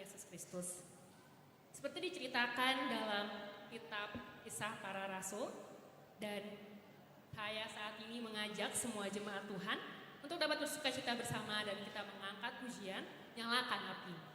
Yesus Kristus. Seperti diceritakan dalam kitab Kisah Para Rasul, dan saya saat ini mengajak semua jemaat Tuhan untuk dapat bersukacita bersama dan kita mengangkat pujian Nyalakan Api.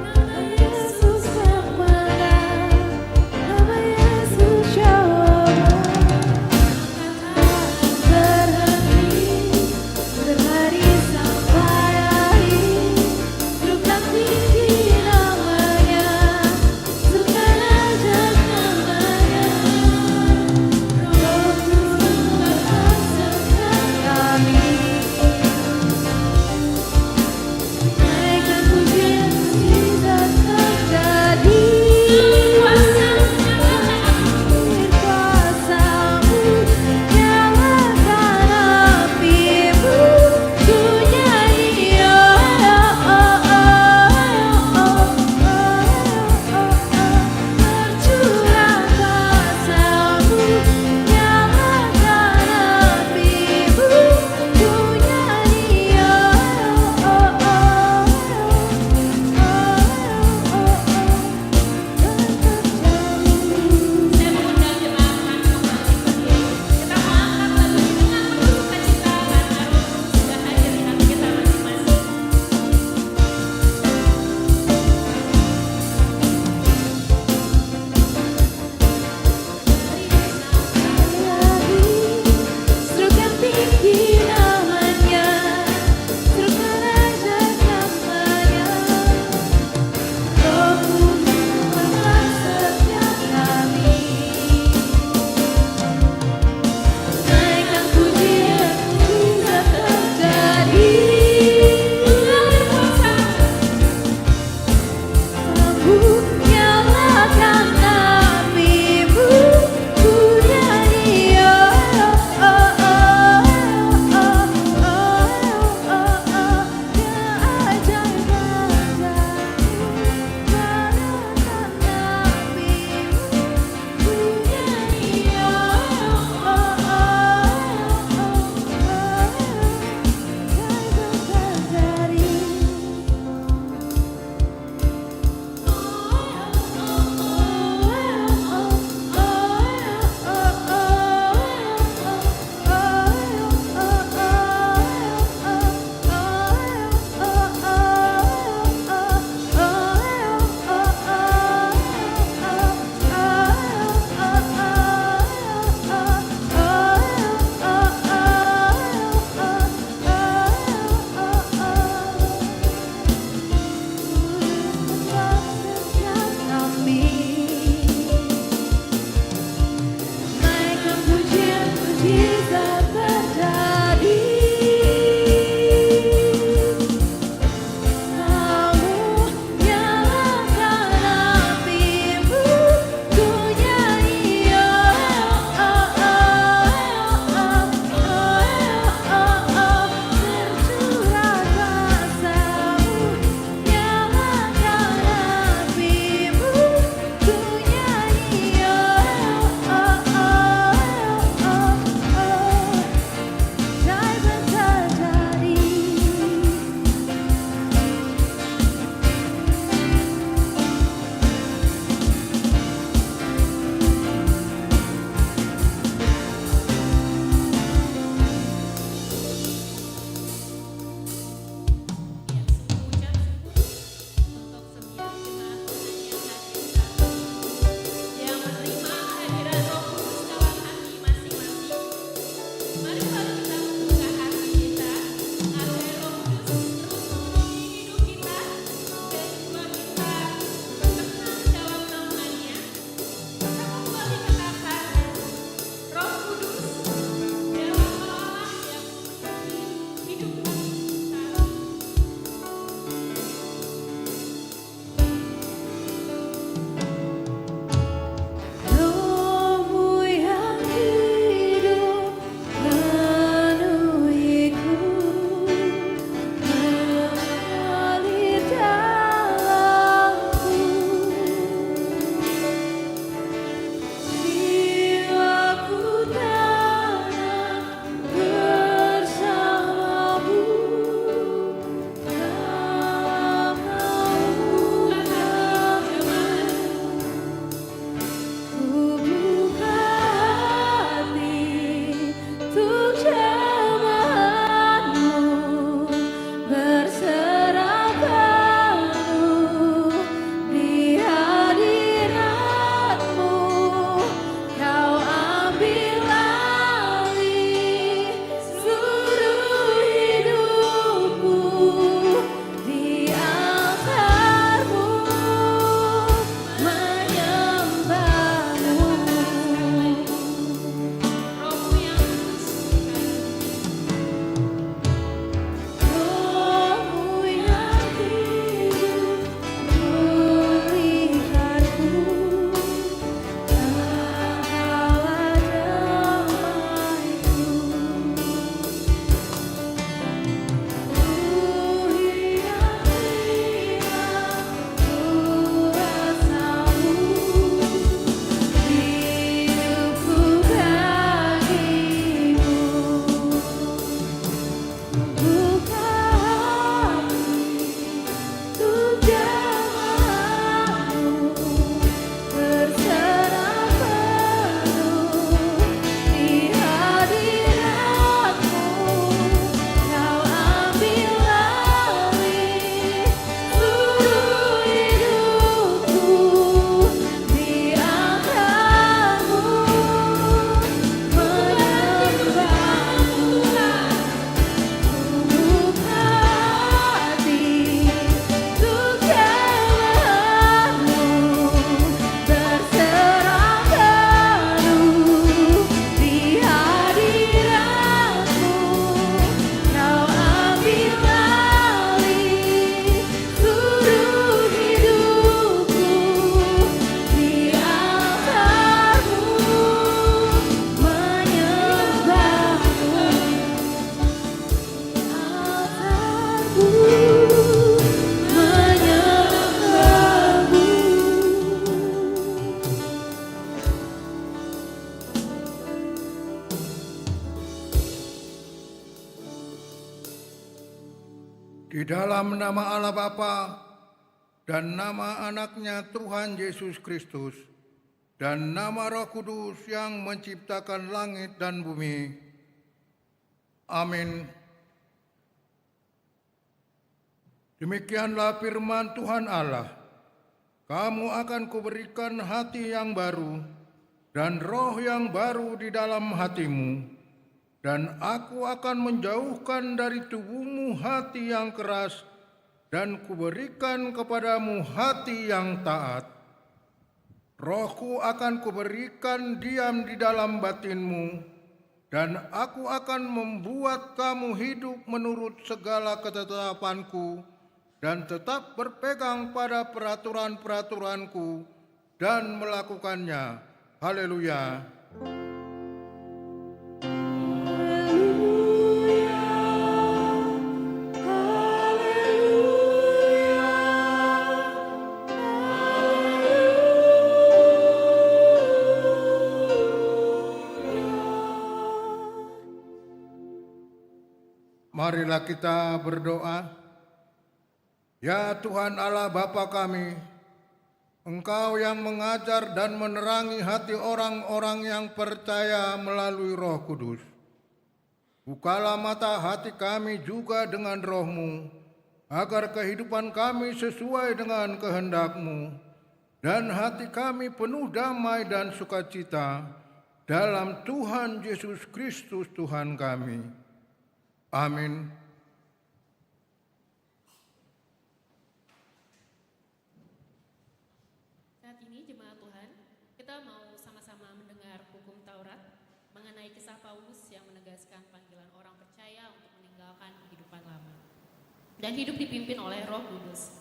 Nama Yesus yang menang, nama Yesus yang Mari selalu kita membuka hati kita agar Roh Kudus terus memenuhi hidup kita dan juga kita tenang dalam naungannya. Kita kembali katakan Roh Kudus dalam Allah yang memenuhi hidup kita. Rohmu yang hidup penuhiku, mengalir dalamku. Jiwaku tenang bersamamu, dalam ku buka hati untuk jemaatmu, berserah penuh di hadiratmu. Kau ambil alih seluruh hidupku, di altarmu menyembahmu. Rohmu yang Rohmu yang hidup pulihkanku, Engkaulah damaiku. Ruhi yang hilang kuasamu, hidupku bagimu. Buka hati untuk jemaatmu, berserah penuh di hadiratmu. Kau ambil alih seluruh hidupku, di altarmu menyembahmu. Buka hati untuk jemaatmu, berserah penuh di hadiratmu. Kau ambil alih seluruh hidupku, di altarmu menyembahmu. Altarku menyembahmu. Di dalam nama Allah Bapa dan nama anaknya Tuhan Yesus Kristus dan nama Roh Kudus yang menciptakan langit dan bumi. Amin. Demikianlah firman Tuhan Allah. Kamu akan kuberikan hati yang baru dan roh yang baru di dalam hatimu. Dan aku akan menjauhkan dari tubuhmu hati yang keras dan kuberikan kepadamu hati yang taat. Rohku akan kuberikan diam di dalam batinmu, dan aku akan membuat kamu hidup menurut segala ketetapanku dan tetap berpegang pada peraturan-peraturanku dan melakukannya. Haleluya. Marilah kita berdoa. Ya Tuhan Allah Bapa kami, Engkau yang mengajar dan menerangi hati orang-orang yang percaya melalui Roh Kudus. Bukalah mata hati kami juga dengan Roh-Mu, agar kehidupan kami sesuai dengan kehendak-Mu, dan hati kami penuh damai dan sukacita, dalam Tuhan Yesus Kristus Tuhan kami. Amin. Saat ini jemaat Tuhan, kita mau sama-sama mendengar hukum Taurat mengenai kisah Paulus yang menegaskan panggilan orang percaya untuk meninggalkan kehidupan lama dan hidup dipimpin oleh Roh Kudus.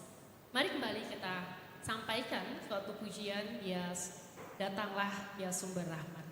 Mari kembali kita sampaikan suatu pujian, ya datanglah ya sumber rahmat.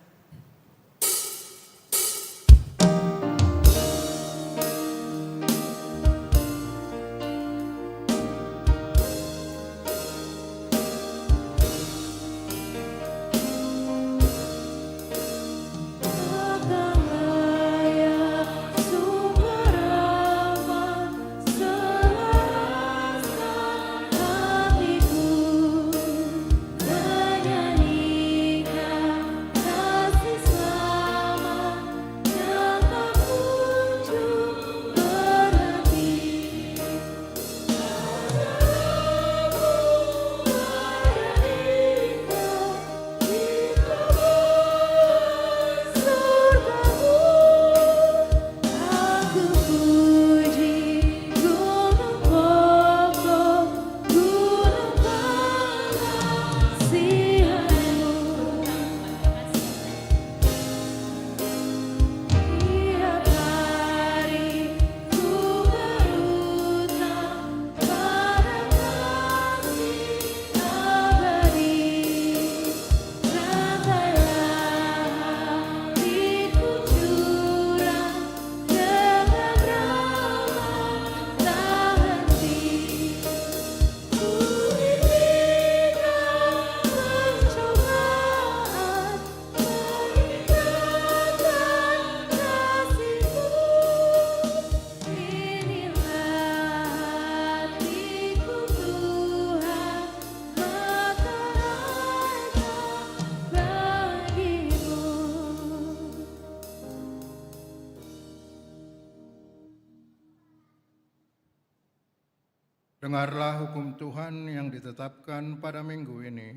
Dengarlah hukum Tuhan yang ditetapkan pada minggu ini,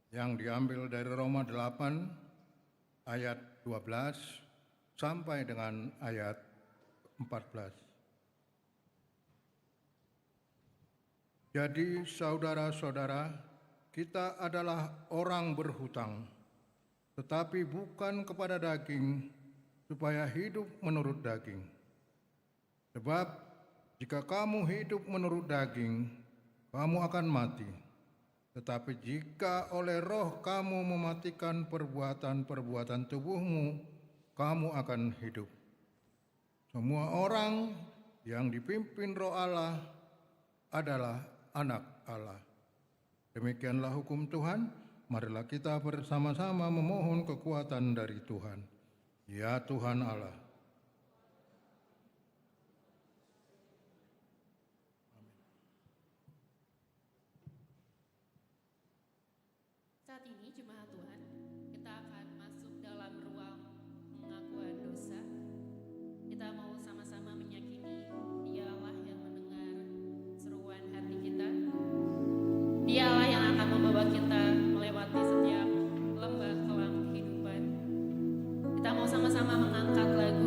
yang diambil dari Roma 8 ayat 12 sampai dengan ayat 14. Jadi saudara-saudara, kita adalah orang berhutang, tetapi bukan kepada daging, supaya hidup menurut daging. Sebab jika kamu hidup menurut daging, kamu akan mati. Tetapi jika oleh Roh kamu mematikan perbuatan-perbuatan tubuhmu, kamu akan hidup. Semua orang yang dipimpin Roh Allah adalah anak Allah. Demikianlah hukum Tuhan. Marilah kita bersama-sama memohon kekuatan dari Tuhan. Ya Tuhan Allah. Saat ini jemaat Tuhan, kita akan masuk dalam ruang pengakuan dosa. Kita mau sama-sama menyakini Dialah yang mendengar seruan hati kita. Dialah yang akan membawa kita melewati setiap lembah kelam kehidupan. Kita mau sama-sama mengangkat lagu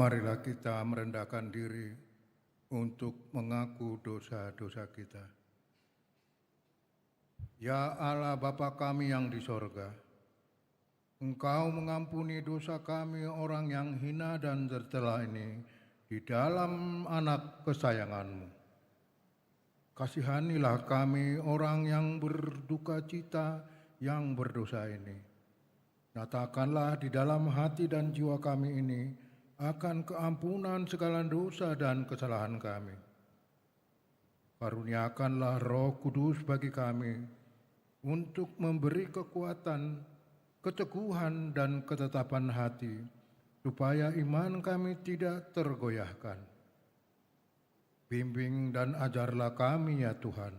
Marilah kita merendahkan diri untuk mengaku dosa-dosa kita. Ya Allah Bapa kami yang di sorga, Engkau mengampuni dosa kami orang yang hina dan tercela ini di dalam anak kesayangan-Mu. Kasihanilah kami orang yang berduka cita yang berdosa ini. Nyatakanlah di dalam hati dan jiwa kami ini akan keampunan segala dosa dan kesalahan kami. Karuniakanlah Roh Kudus bagi kami untuk memberi kekuatan, keteguhan dan ketetapan hati, supaya iman kami tidak tergoyahkan. Bimbing dan ajarlah kami ya Tuhan,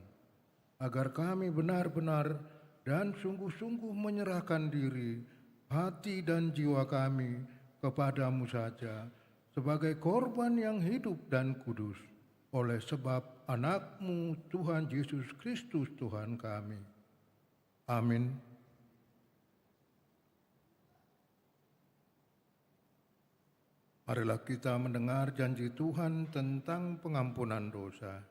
agar kami benar-benar dan sungguh-sungguh menyerahkan diri, hati dan jiwa kami kepadamu saja, sebagai korban yang hidup dan kudus, oleh sebab anak-Mu Tuhan Yesus Kristus Tuhan kami. Amin. Marilah kita mendengar janji Tuhan tentang pengampunan dosa.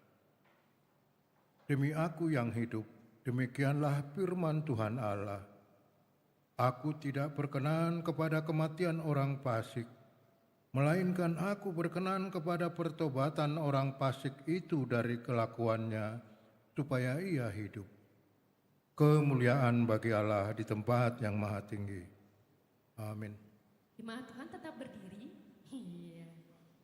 Demi Aku yang hidup, demikianlah firman Tuhan Allah. Aku tidak berkenan kepada kematian orang fasik, melainkan Aku berkenan kepada pertobatan orang fasik itu dari kelakuannya, supaya ia hidup. Kemuliaan bagi Allah di tempat yang maha tinggi. Amin. Jemaat Tuhan tetap berdiri. Iya.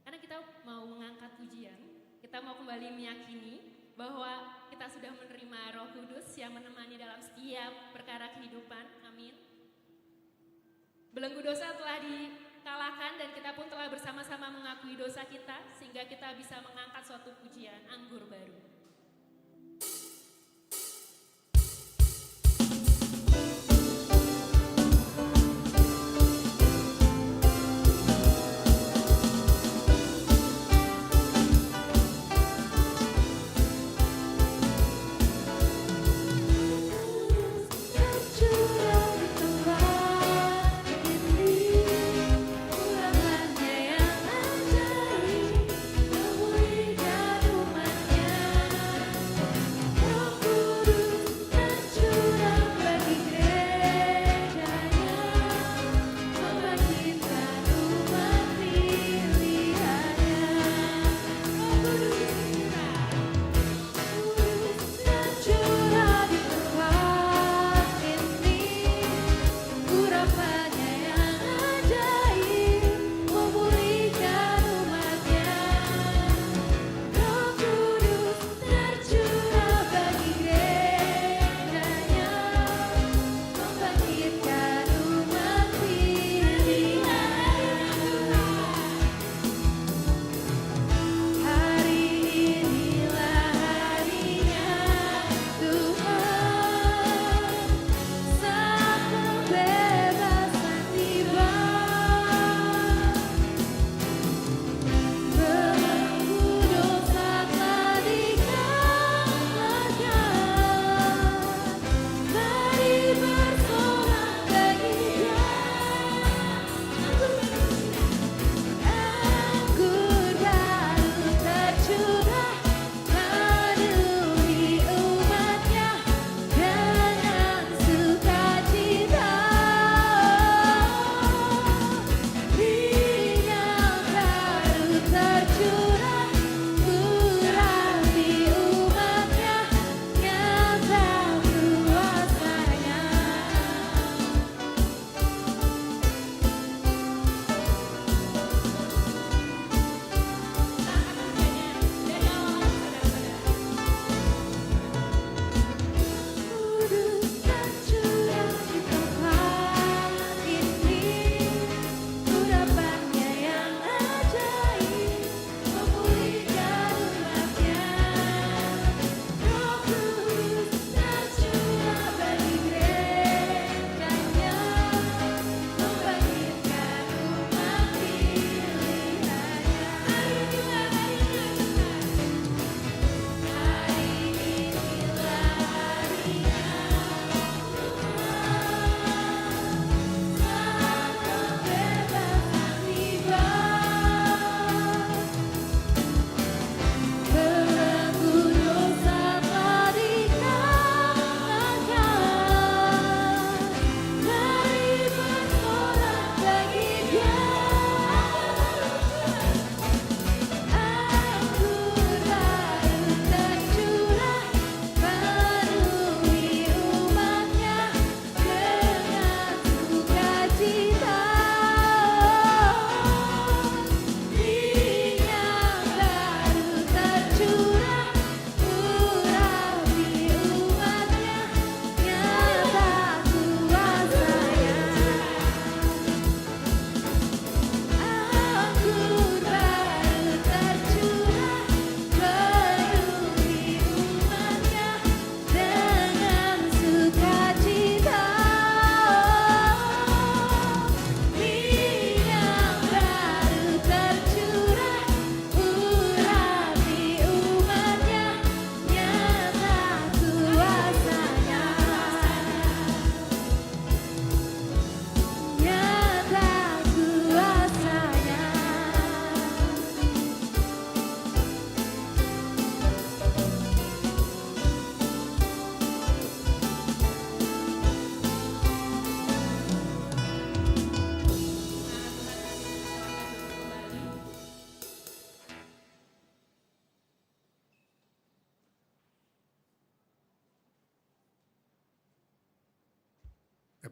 Karena kita mau mengangkat pujian, kita mau kembali meyakini bahwa kita sudah menerima Roh Kudus yang menemani dalam setiap perkara kehidupan. Amin. Belenggu dosa telah dikalahkan dan kita pun telah bersama-sama mengakui dosa kita sehingga kita bisa mengangkat suatu pujian anggur baru. Yang ajaib, kemuliaan umat-Nya.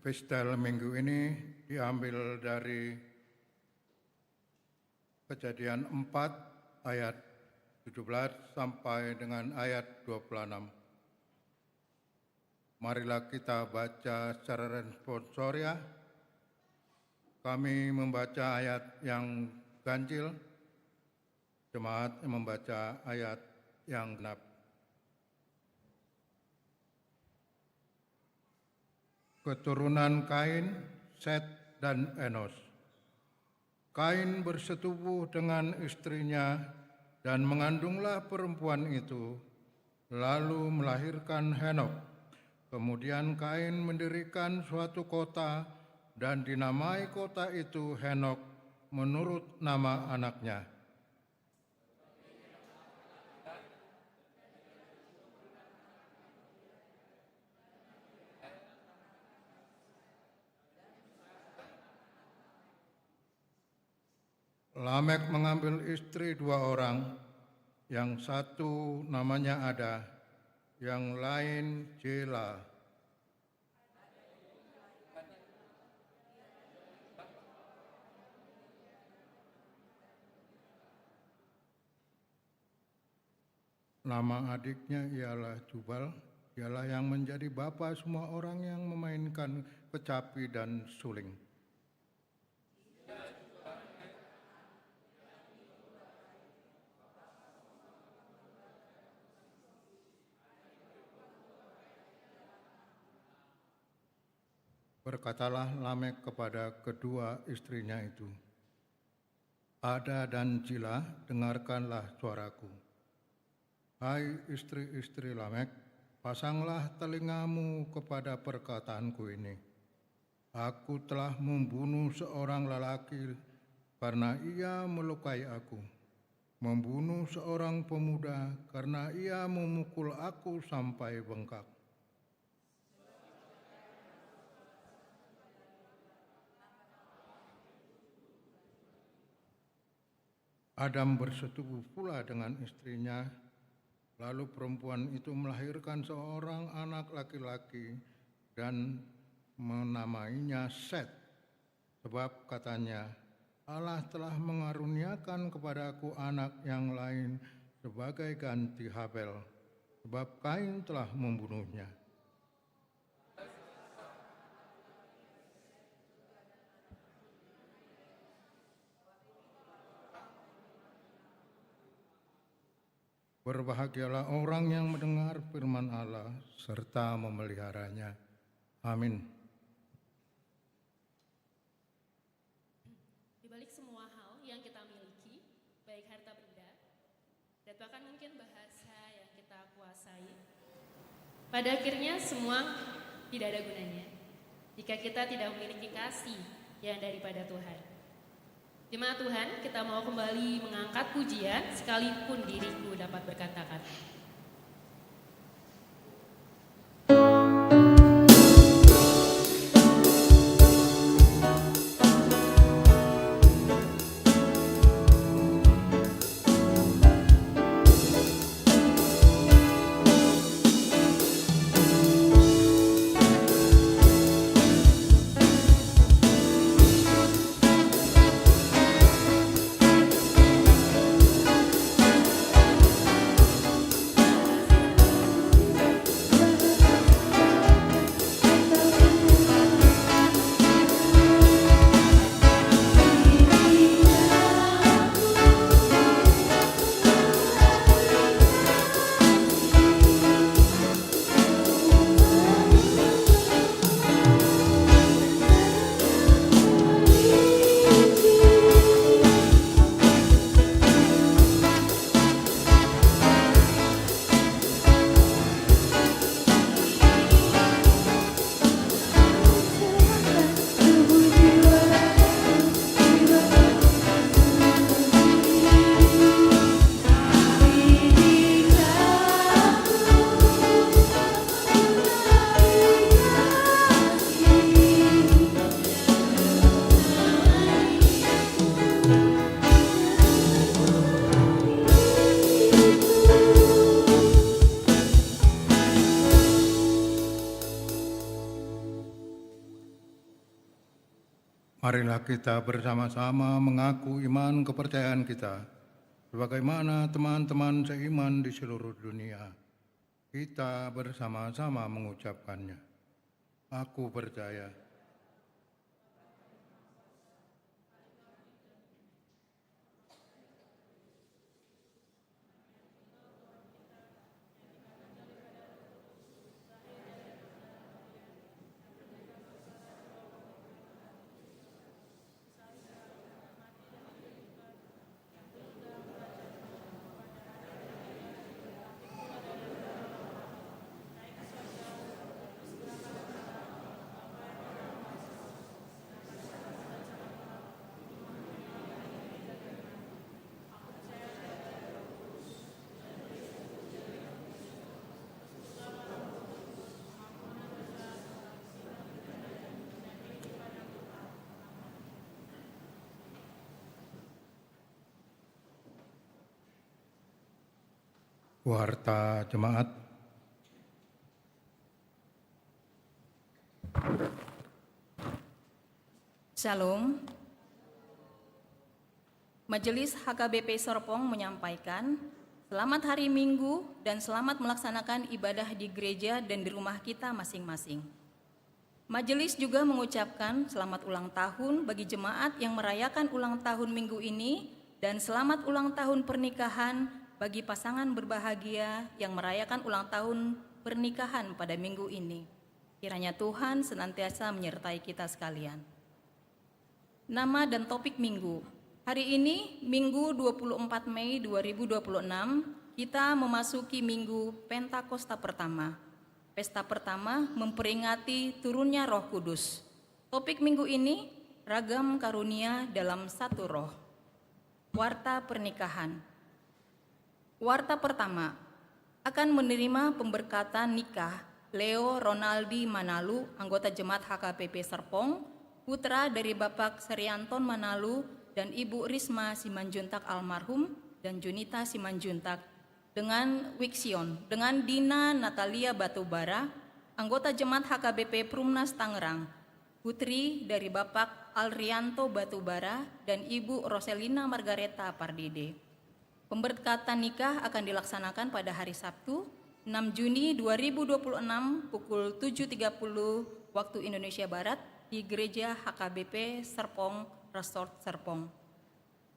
epistel minggu ini diambil dari Kejadian 4 ayat 17 sampai dengan ayat 26. Marilah kita baca secara responsorial. Kami membaca ayat yang ganjil, jemaat membaca ayat yang genap. Keturunan Kain, Set, dan Enos. Kain bersetubuh dengan istrinya dan mengandunglah perempuan itu, lalu melahirkan Henok. Kemudian Kain mendirikan suatu kota dan dinamai kota itu Henok menurut nama anaknya. Lamek mengambil istri 2 orang, yang satu namanya Ada, yang lain Jela. Nama adiknya ialah Jubal, dialah yang menjadi bapa semua orang yang memainkan kecapi dan suling. Berkatalah Lamek kepada kedua istrinya itu, Ada dan Jila, dengarkanlah suaraku. Hai istri-istri Lamek, pasanglah telingamu kepada perkataanku ini. Aku telah membunuh seorang lelaki karena ia melukai aku, membunuh seorang pemuda karena ia memukul aku sampai bengkak. Adam bersetubuh pula dengan istrinya, lalu perempuan itu melahirkan seorang anak laki-laki dan menamainya Set, sebab katanya, Allah telah mengaruniakan kepadaku anak yang lain sebagai ganti Habel, sebab Kain telah membunuhnya. Berbahagialah orang yang mendengar firman Allah serta memeliharanya. Amin. Di balik semua hal yang kita miliki, baik harta benda, dan bahkan mungkin bahasa yang kita kuasai, pada akhirnya semua tidak ada gunanya jika kita tidak memiliki kasih yang daripada Tuhan. Jemaat Tuhan, kita mau kembali mengangkat pujian sekalipun diriku dapat berkata-kata. Marilah kita bersama-sama mengaku iman kepercayaan kita, sebagaimana teman-teman seiman di seluruh dunia. Kita bersama-sama mengucapkannya. Aku percaya. Warta Jemaat. Shalom. Majelis HKBP Serpong menyampaikan, selamat hari Minggu dan selamat melaksanakan ibadah di gereja dan di rumah kita masing-masing. Majelis juga mengucapkan selamat ulang tahun bagi jemaat yang merayakan ulang tahun minggu ini dan selamat ulang tahun pernikahan bagi pasangan berbahagia yang merayakan ulang tahun pernikahan pada minggu ini. Kiranya Tuhan senantiasa menyertai kita sekalian. Nama dan topik minggu. Hari ini, Minggu 24 Mei 2026, kita memasuki Minggu Pentakosta pertama. Pesta pertama memperingati turunnya Roh Kudus. Topik minggu ini, ragam karunia dalam satu roh. Warta pernikahan. Warta pertama, akan menerima pemberkatan nikah Leo Ronaldi Manalu, anggota Jemaat HKBP Serpong, putra dari Bapak Serianton Manalu dan Ibu Risma Simanjuntak almarhum dan Junita Simanjuntak, dengan Wiksion, dengan Dina Natalia Batubara, anggota Jemaat HKBP Prumnas Tangerang, putri dari Bapak Alrianto Batubara dan Ibu Roselina Margareta Pardede. Pemberkatan nikah akan dilaksanakan pada hari Sabtu, 6 Juni 2026 pukul 7.30 waktu Indonesia Barat di Gereja HKBP Serpong, Resort Serpong.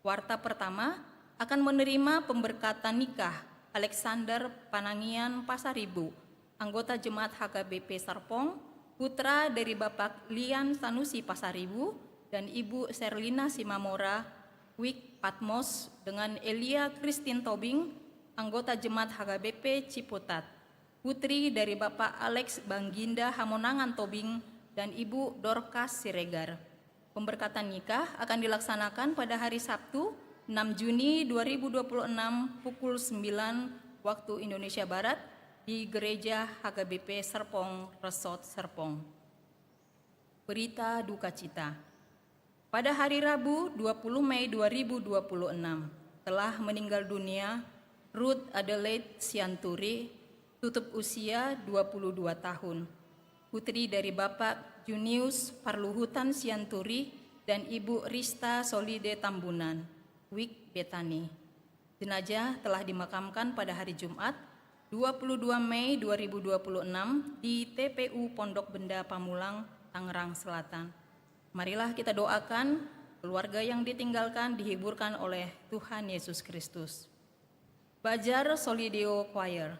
Warta pertama akan menerima pemberkatan nikah Alexander Panangian Pasaribu, anggota Jemaat HKBP Serpong, putra dari Bapak Lian Sanusi Pasaribu dan Ibu Serlina Simamora Wik Patmos, dengan Elia Christine Tobing, anggota Jemaat HKBP Ciputat, putri dari Bapak Alex Bangginda Hamonangan Tobing dan Ibu Dorcas Siregar. Pemberkatan nikah akan dilaksanakan pada hari Sabtu, 6 Juni 2026 pukul 9 waktu Indonesia Barat di Gereja HKBP Serpong, Resort Serpong. Berita duka cita. Pada hari Rabu 20 Mei 2026 telah meninggal dunia Ruth Adelaide Sianturi, tutup usia 22 tahun, putri dari Bapak Junius Parluhutan Sianturi dan Ibu Rista Solide Tambunan, Wik Betani. Jenazah telah dimakamkan pada hari Jumat 22 Mei 2026 di TPU Pondok Benda Pamulang, Tangerang Selatan. Marilah kita doakan keluarga yang ditinggalkan dihiburkan oleh Tuhan Yesus Kristus. Bajar Solideo Choir.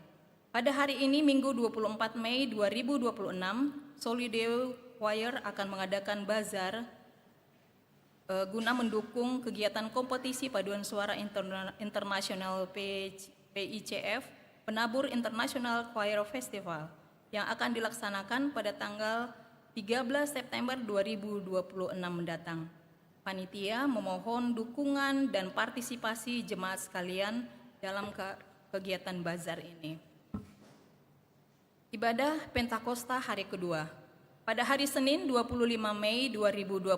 Pada hari ini Minggu 24 Mei 2026, Solideo Choir akan mengadakan bazar guna mendukung kegiatan kompetisi paduan suara internasional PICF, Penabur International Choir Festival, yang akan dilaksanakan pada tanggal 13 September 2026 mendatang. Panitia memohon dukungan dan partisipasi jemaat sekalian dalam kegiatan bazar ini. Ibadah Pentakosta hari kedua. Pada hari Senin 25 Mei 2026,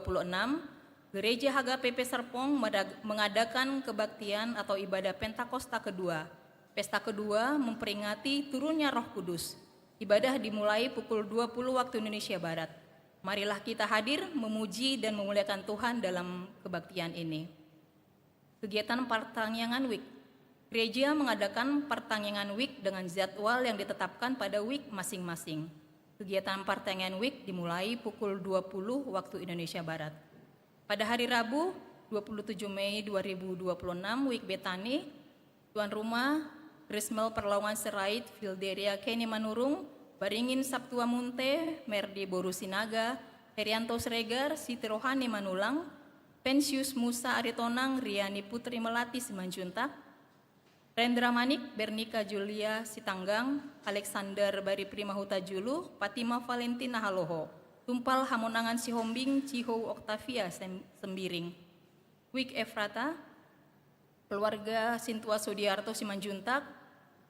Gereja HKBP Serpong mengadakan kebaktian atau ibadah Pentakosta kedua. Pesta kedua memperingati turunnya Roh Kudus. Ibadah dimulai pukul 20 waktu Indonesia Barat. Marilah kita hadir memuji dan memuliakan Tuhan dalam kebaktian ini. Kegiatan pertanyaan week. Gereja mengadakan pertanyaan week dengan jadwal yang ditetapkan pada week masing-masing. Kegiatan pertanyaan week dimulai pukul 20 waktu Indonesia Barat. Pada hari Rabu, 27 Mei 2026, week Betani, tuan rumah Rismel Perlawan Serait, Filderia Kenny Manurung, Baringin Sabtua Munte, Merdi Borusinaga, Herianto Sregar, Siti Rohani Manulang, Pensius Musa Aritonang, Riani Putri Melati Simanjuntak, Rendra Manik, Bernika Julia Sitanggang, Alexander Bari Primahuta Julu, Fatima Valentina Haloho, Tumpal Hamonangan Sihombing, Ciho Oktavia Sembiring, Wik Efrata, keluarga Sintua Sudiarto Simanjuntak,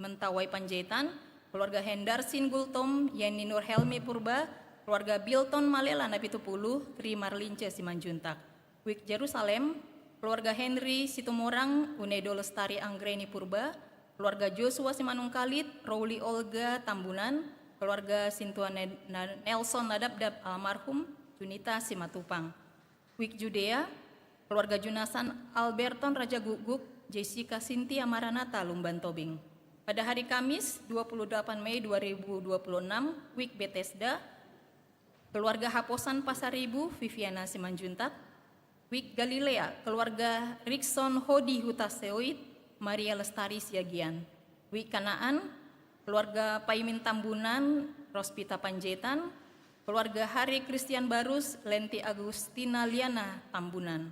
Mentawai Panjaitan, keluarga Hendar Singultom, Yeni Nur Helmi Purba, keluarga Bilton Malela Napitupulu, Tri Marlince Simanjuntak, Wik Jerusalem, keluarga Henry Situmorang, Unedo Lestari Anggreni Purba, keluarga Joshua Simanungkalit, Rowli Olga Tambunan, keluarga Sintua Nelson Nadabdab almarhum, Junita Simatupang, Wik Judea, keluarga Junasan Alberton Raja Guguk, Jessica Cynthia Maranata Lumban Tobing. Pada hari Kamis 28 Mei 2026, Wik Bethesda, keluarga Haposan Pasaribu, Viviana Simanjuntak, Wik Galilea, keluarga Rikson Hodi Hutaseoid, Maria Lestari Siagian, Wik Kanaan, keluarga Paimin Tambunan, Rospita Panjaitan, keluarga Hari Christian Barus, Lenti Agustina Liana Tambunan.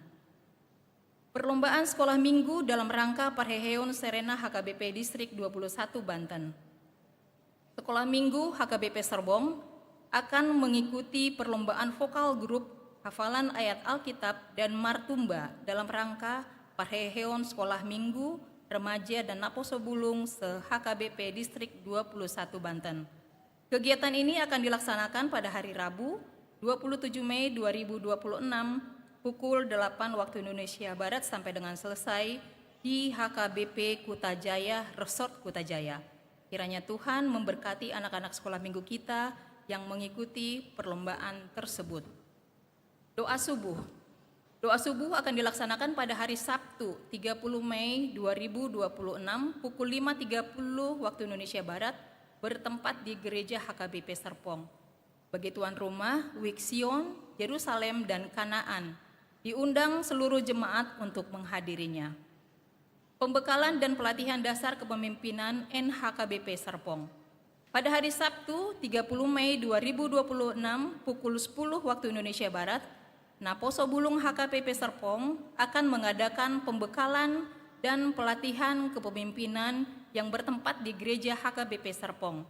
Perlombaan sekolah minggu dalam rangka Parheheon Serena HKBP Distrik 21 Banten. Sekolah minggu HKBP Serbong akan mengikuti perlombaan vokal grup, hafalan ayat Alkitab, dan martumba dalam rangka Parheheon Sekolah Minggu, Remaja dan Naposobulung se-HKBP Distrik 21 Banten. Kegiatan ini akan dilaksanakan pada hari Rabu 27 Mei 2026 pukul 8 waktu Indonesia Barat sampai dengan selesai di HKBP Kutajaya, Resort Kutajaya. Kiranya Tuhan memberkati anak-anak sekolah minggu kita yang mengikuti perlombaan tersebut. Doa subuh. Doa subuh akan dilaksanakan pada hari Sabtu 30 Mei 2026 pukul 5.30 waktu Indonesia Barat bertempat di Gereja HKBP Serpong. Bagi tuan rumah, Wik Sion, Yerusalem, dan Kanaan, diundang seluruh jemaat untuk menghadirinya. Pembekalan dan pelatihan dasar kepemimpinan NHKBP Serpong. Pada hari Sabtu 30 Mei 2026 pukul 10 waktu Indonesia Barat, Naposobulung HKBP Serpong akan mengadakan pembekalan dan pelatihan kepemimpinan yang bertempat di Gereja HKBP Serpong.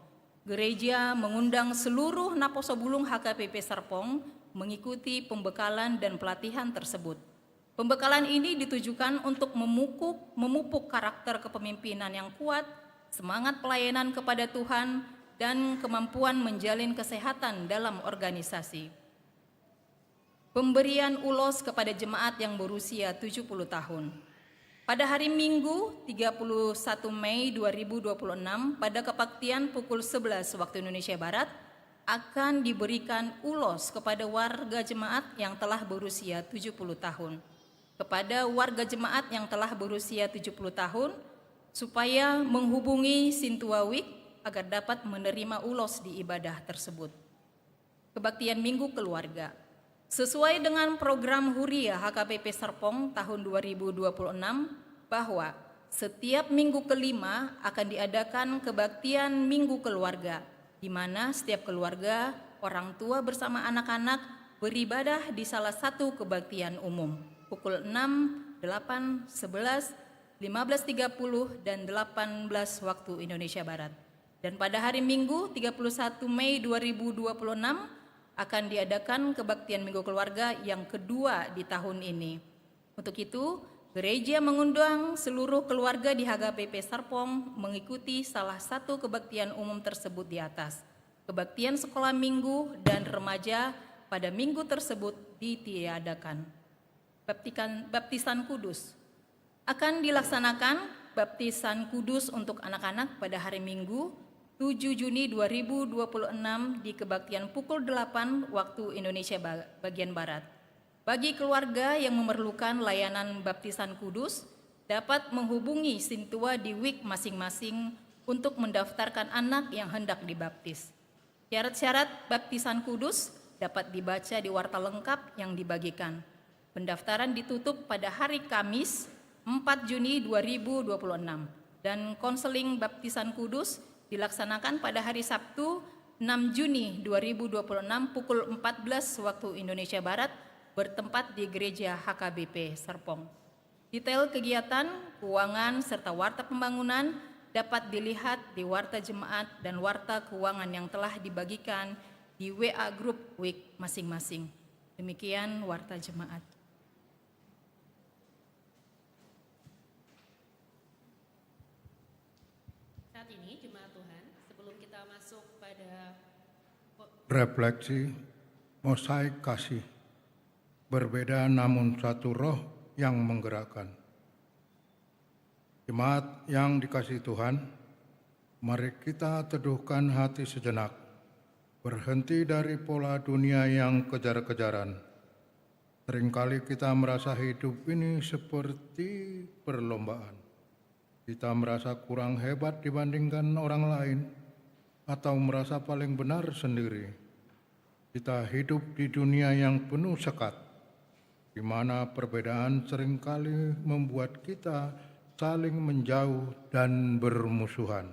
Gereja mengundang seluruh Naposobulung HKBP Serpong mengikuti pembekalan dan pelatihan tersebut. Pembekalan ini ditujukan untuk memupuk karakter kepemimpinan yang kuat, semangat pelayanan kepada Tuhan, dan kemampuan menjalin kesehatan dalam organisasi. Pemberian ulos kepada jemaat yang berusia 70 tahun. Pada hari Minggu 31 Mei 2026 pada kebaktian pukul 11 waktu Indonesia Barat, akan diberikan ulos kepada warga jemaat yang telah berusia 70 tahun. Kepada warga jemaat yang telah berusia 70 tahun, supaya menghubungi Sintua Wik agar dapat menerima ulos di ibadah tersebut. Kebaktian Minggu Keluarga. Sesuai dengan program Huria HKBP Serpong tahun 2026, bahwa setiap minggu kelima akan diadakan kebaktian Minggu Keluarga, di mana setiap keluarga, orang tua bersama anak-anak beribadah di salah satu kebaktian umum, pukul 6, 8, 11, 15.30, dan 18 waktu Indonesia Barat. Dan pada hari Minggu 31 Mei 2026 akan diadakan kebaktian Minggu Keluarga yang kedua di tahun ini. Untuk itu, gereja mengundang seluruh keluarga di HKBP Serpong mengikuti salah satu kebaktian umum tersebut di atas. Kebaktian sekolah minggu dan remaja pada minggu tersebut ditiadakan. Baptisan Kudus. Akan dilaksanakan baptisan kudus untuk anak-anak pada hari Minggu 7 Juni 2026 di kebaktian pukul 8 waktu Indonesia bagian Barat. Bagi keluarga yang memerlukan layanan baptisan kudus, dapat menghubungi Sintua di WIK masing-masing untuk mendaftarkan anak yang hendak dibaptis. Syarat-syarat baptisan kudus dapat dibaca di warta lengkap yang dibagikan. Pendaftaran ditutup pada hari Kamis 4 Juni 2026 dan konseling baptisan kudus dilaksanakan pada hari Sabtu 6 Juni 2026 pukul 14 waktu Indonesia Barat bertempat di Gereja HKBP Serpong. Detail kegiatan, keuangan, serta warta pembangunan dapat dilihat di warta jemaat dan warta keuangan yang telah dibagikan di WA Group WIK masing-masing. Demikian warta jemaat. Saat ini jemaat Tuhan, sebelum kita masuk pada Refleksi mosaik kasih. Berbeda namun satu roh yang menggerakkan. Jemaat yang dikasihi Tuhan, mari kita teduhkan hati sejenak, berhenti dari pola dunia yang kejar-kejaran. Seringkali kita merasa hidup ini seperti perlombaan. Kita merasa kurang hebat dibandingkan orang lain, atau merasa paling benar sendiri. Kita hidup di dunia yang penuh sekat, di mana perbedaan seringkali membuat kita saling menjauh dan bermusuhan.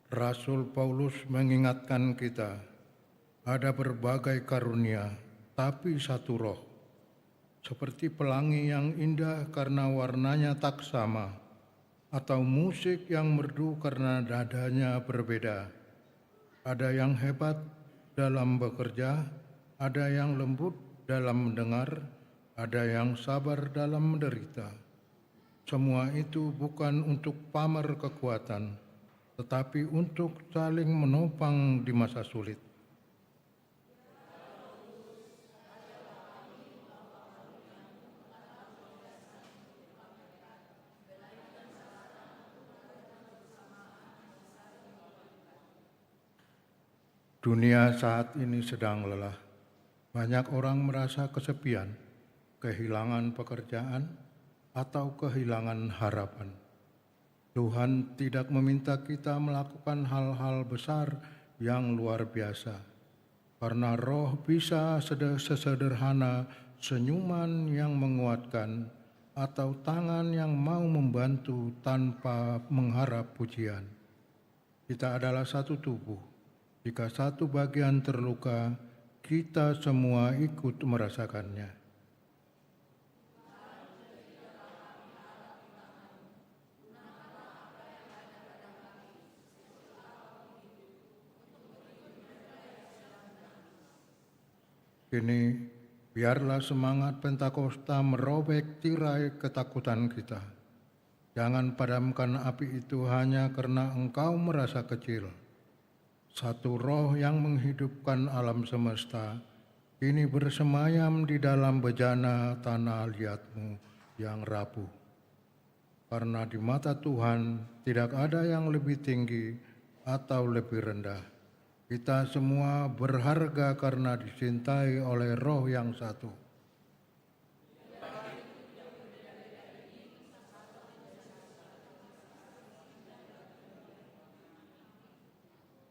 Rasul Paulus mengingatkan kita, ada berbagai karunia, tapi satu roh. Seperti pelangi yang indah karena warnanya tak sama, atau musik yang merdu karena nadanya berbeda. Ada yang hebat dalam bekerja, ada yang lembut dalam mendengar, ada yang sabar dalam menderita. Semua itu bukan untuk pamer kekuatan, tetapi untuk saling menopang di masa sulit. Dunia saat ini sedang lelah. Banyak orang merasa kesepian, kehilangan pekerjaan, atau kehilangan harapan. Tuhan tidak meminta kita melakukan hal-hal besar yang luar biasa, karena roh bisa sesederhana senyuman yang menguatkan atau tangan yang mau membantu tanpa mengharap pujian. Kita adalah satu tubuh. Jika satu bagian terluka, kita semua ikut merasakannya. Kini, biarlah semangat Pentakosta merobek tirai ketakutan kita. Jangan padamkan api itu hanya karena engkau merasa kecil. Satu roh yang menghidupkan alam semesta, kini bersemayam di dalam bejana tanah liatmu yang rapuh. Karena di mata Tuhan tidak ada yang lebih tinggi atau lebih rendah. Kita semua berharga karena dicintai oleh roh yang satu.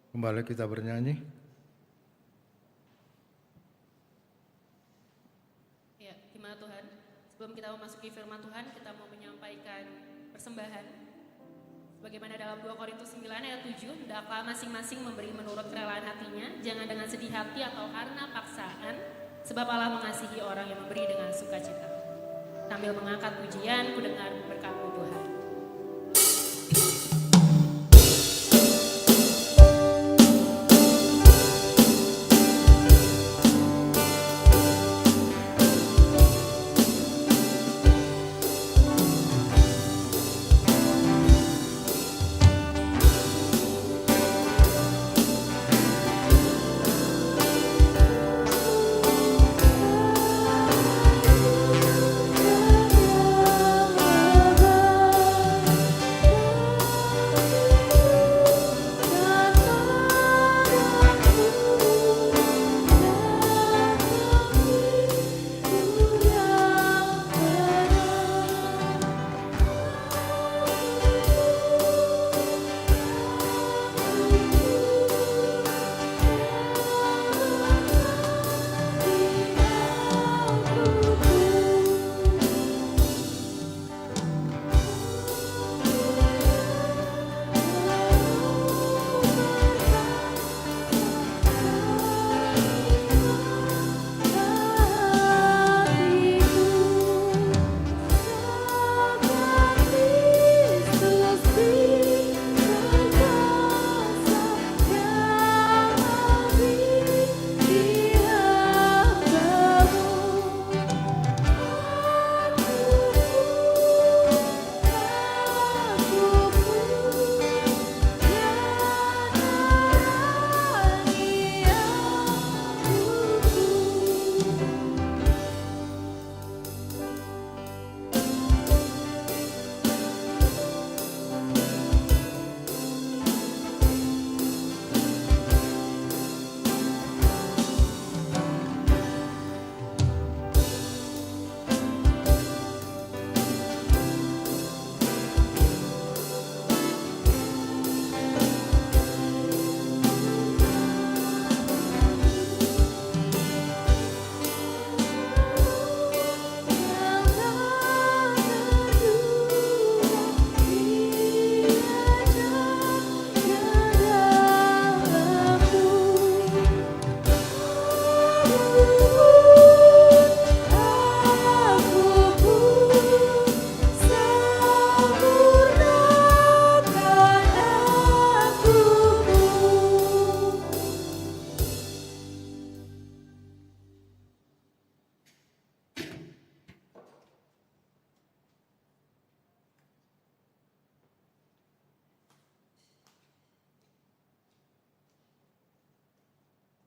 Kembali kita bernyanyi. Ya, gimana Tuhan? Sebelum kita memasuki firman Tuhan, kita mau menyampaikan persembahan. Bagaimana dalam 2 Korintus 9 ayat 7, hendaklah masing-masing memberi menurut kerelaan hatinya, jangan dengan sedih hati atau karena paksaan, sebab Allah mengasihi orang yang memberi dengan sukacita. Sambil mengangkat pujian, ku dengar berkat-Mu Tuhan.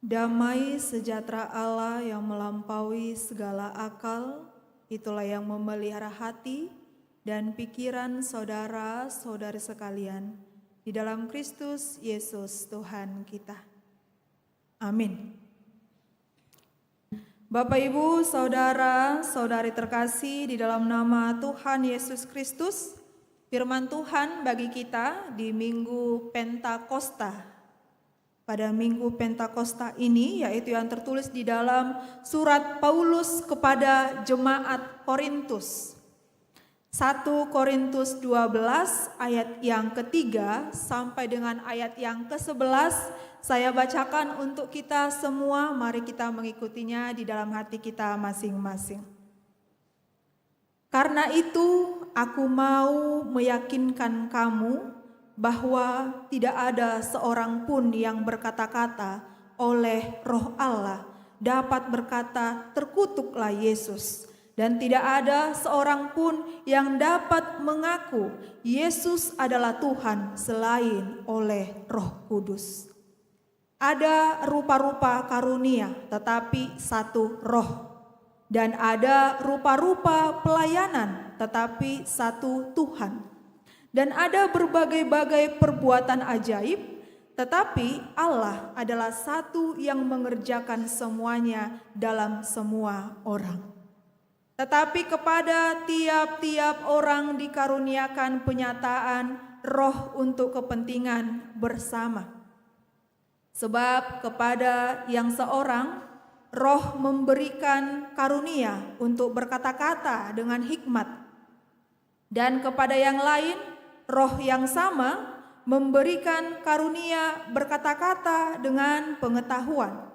Damai sejahtera Allah yang melampaui segala akal, itulah yang memelihara hati dan pikiran saudara-saudari sekalian di dalam Kristus Yesus Tuhan kita. Amin. Bapak, Ibu, saudara-saudari terkasih di dalam nama Tuhan Yesus Kristus, firman Tuhan bagi kita di Minggu Pentakosta. Pada Minggu Pentakosta ini, yaitu yang tertulis di dalam surat Paulus kepada jemaat Korintus. 1 Korintus 12 ayat yang ketiga sampai dengan ayat yang ke-11 saya bacakan untuk kita semua. Mari kita mengikutinya di dalam hati kita masing-masing. Karena itu aku mau meyakinkan kamu bahwa tidak ada seorang pun yang berkata-kata oleh Roh Allah dapat berkata terkutuklah Yesus, dan tidak ada seorang pun yang dapat mengaku Yesus adalah Tuhan selain oleh Roh Kudus. Ada rupa-rupa karunia tetapi satu Roh, dan ada rupa-rupa pelayanan tetapi satu Tuhan. Dan ada berbagai-bagai perbuatan ajaib, tetapi Allah adalah satu yang mengerjakan semuanya dalam semua orang. Tetapi kepada tiap-tiap orang dikaruniakan penyataan Roh untuk kepentingan bersama. Sebab kepada yang seorang, Roh memberikan karunia untuk berkata-kata dengan hikmat. Dan kepada yang lain, Roh yang sama memberikan karunia berkata-kata dengan pengetahuan.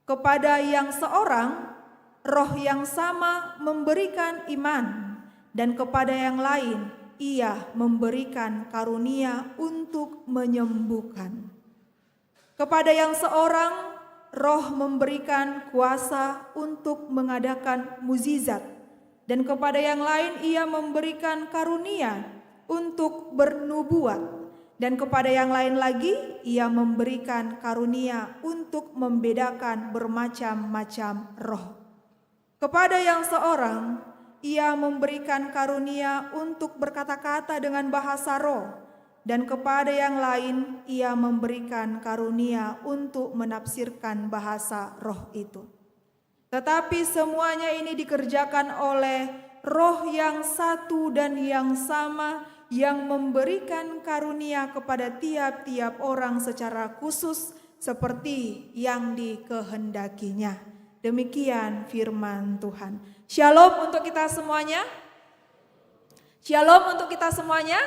Kepada yang seorang, Roh yang sama memberikan iman, dan kepada yang lain, Ia memberikan karunia untuk menyembuhkan. Kepada yang seorang, Roh memberikan kuasa untuk mengadakan mukjizat, dan kepada yang lain Ia memberikan karunia untuk bernubuat, dan kepada yang lain lagi Ia memberikan karunia untuk membedakan bermacam-macam roh. Kepada yang seorang Ia memberikan karunia untuk berkata-kata dengan bahasa roh, dan kepada yang lain Ia memberikan karunia untuk menafsirkan bahasa roh itu. Tetapi semuanya ini dikerjakan oleh Roh yang satu dan yang sama, yang memberikan karunia kepada tiap-tiap orang secara khusus seperti yang dikehendakinya. Demikian firman Tuhan. Shalom untuk kita semuanya. Shalom untuk kita semuanya.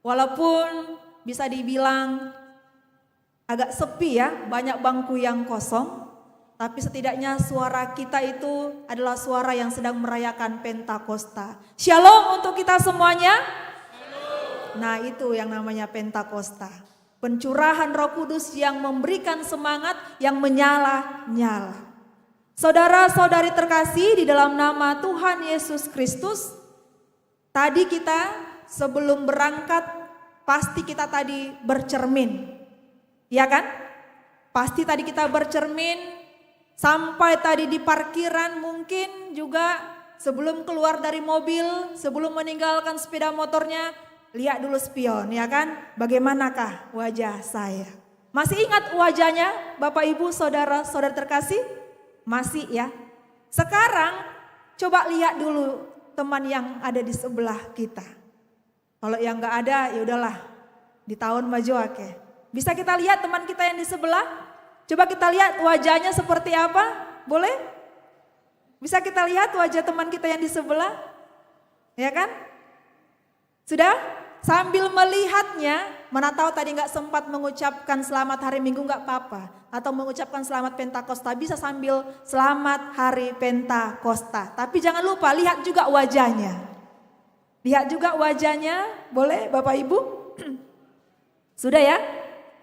Walaupun bisa dibilang agak sepi ya, banyak bangku yang kosong, tapi setidaknya suara kita itu adalah suara yang sedang merayakan Pentakosta. Shalom untuk kita semuanya. Shalom. Nah, itu yang namanya Pentakosta. Pencurahan Roh Kudus yang memberikan semangat yang menyala-nyala. Saudara-saudari terkasih di dalam nama Tuhan Yesus Kristus, tadi kita sebelum berangkat pasti kita tadi bercermin. Ya kan? Pasti tadi kita bercermin. Sampai tadi di parkiran mungkin juga sebelum keluar dari mobil, sebelum meninggalkan sepeda motornya, lihat dulu spion ya kan, bagaimanakah wajah saya. Masih ingat wajahnya Bapak Ibu saudara-saudara terkasih? Masih ya. Sekarang coba lihat dulu teman yang ada di sebelah kita. Kalau yang gak ada ya udahlah, di tahun maju oke. Bisa kita lihat teman kita yang di sebelah? Coba kita lihat wajahnya seperti apa, boleh? Bisa kita lihat wajah teman kita yang di sebelah? Ya kan? Sudah? Sambil melihatnya, mana tahu tadi gak sempat mengucapkan selamat hari Minggu gak apa-apa. Atau mengucapkan selamat Pentakosta, bisa sambil selamat hari Pentakosta. Tapi jangan lupa lihat juga wajahnya. Lihat juga wajahnya, boleh Bapak Ibu? Sudah ya?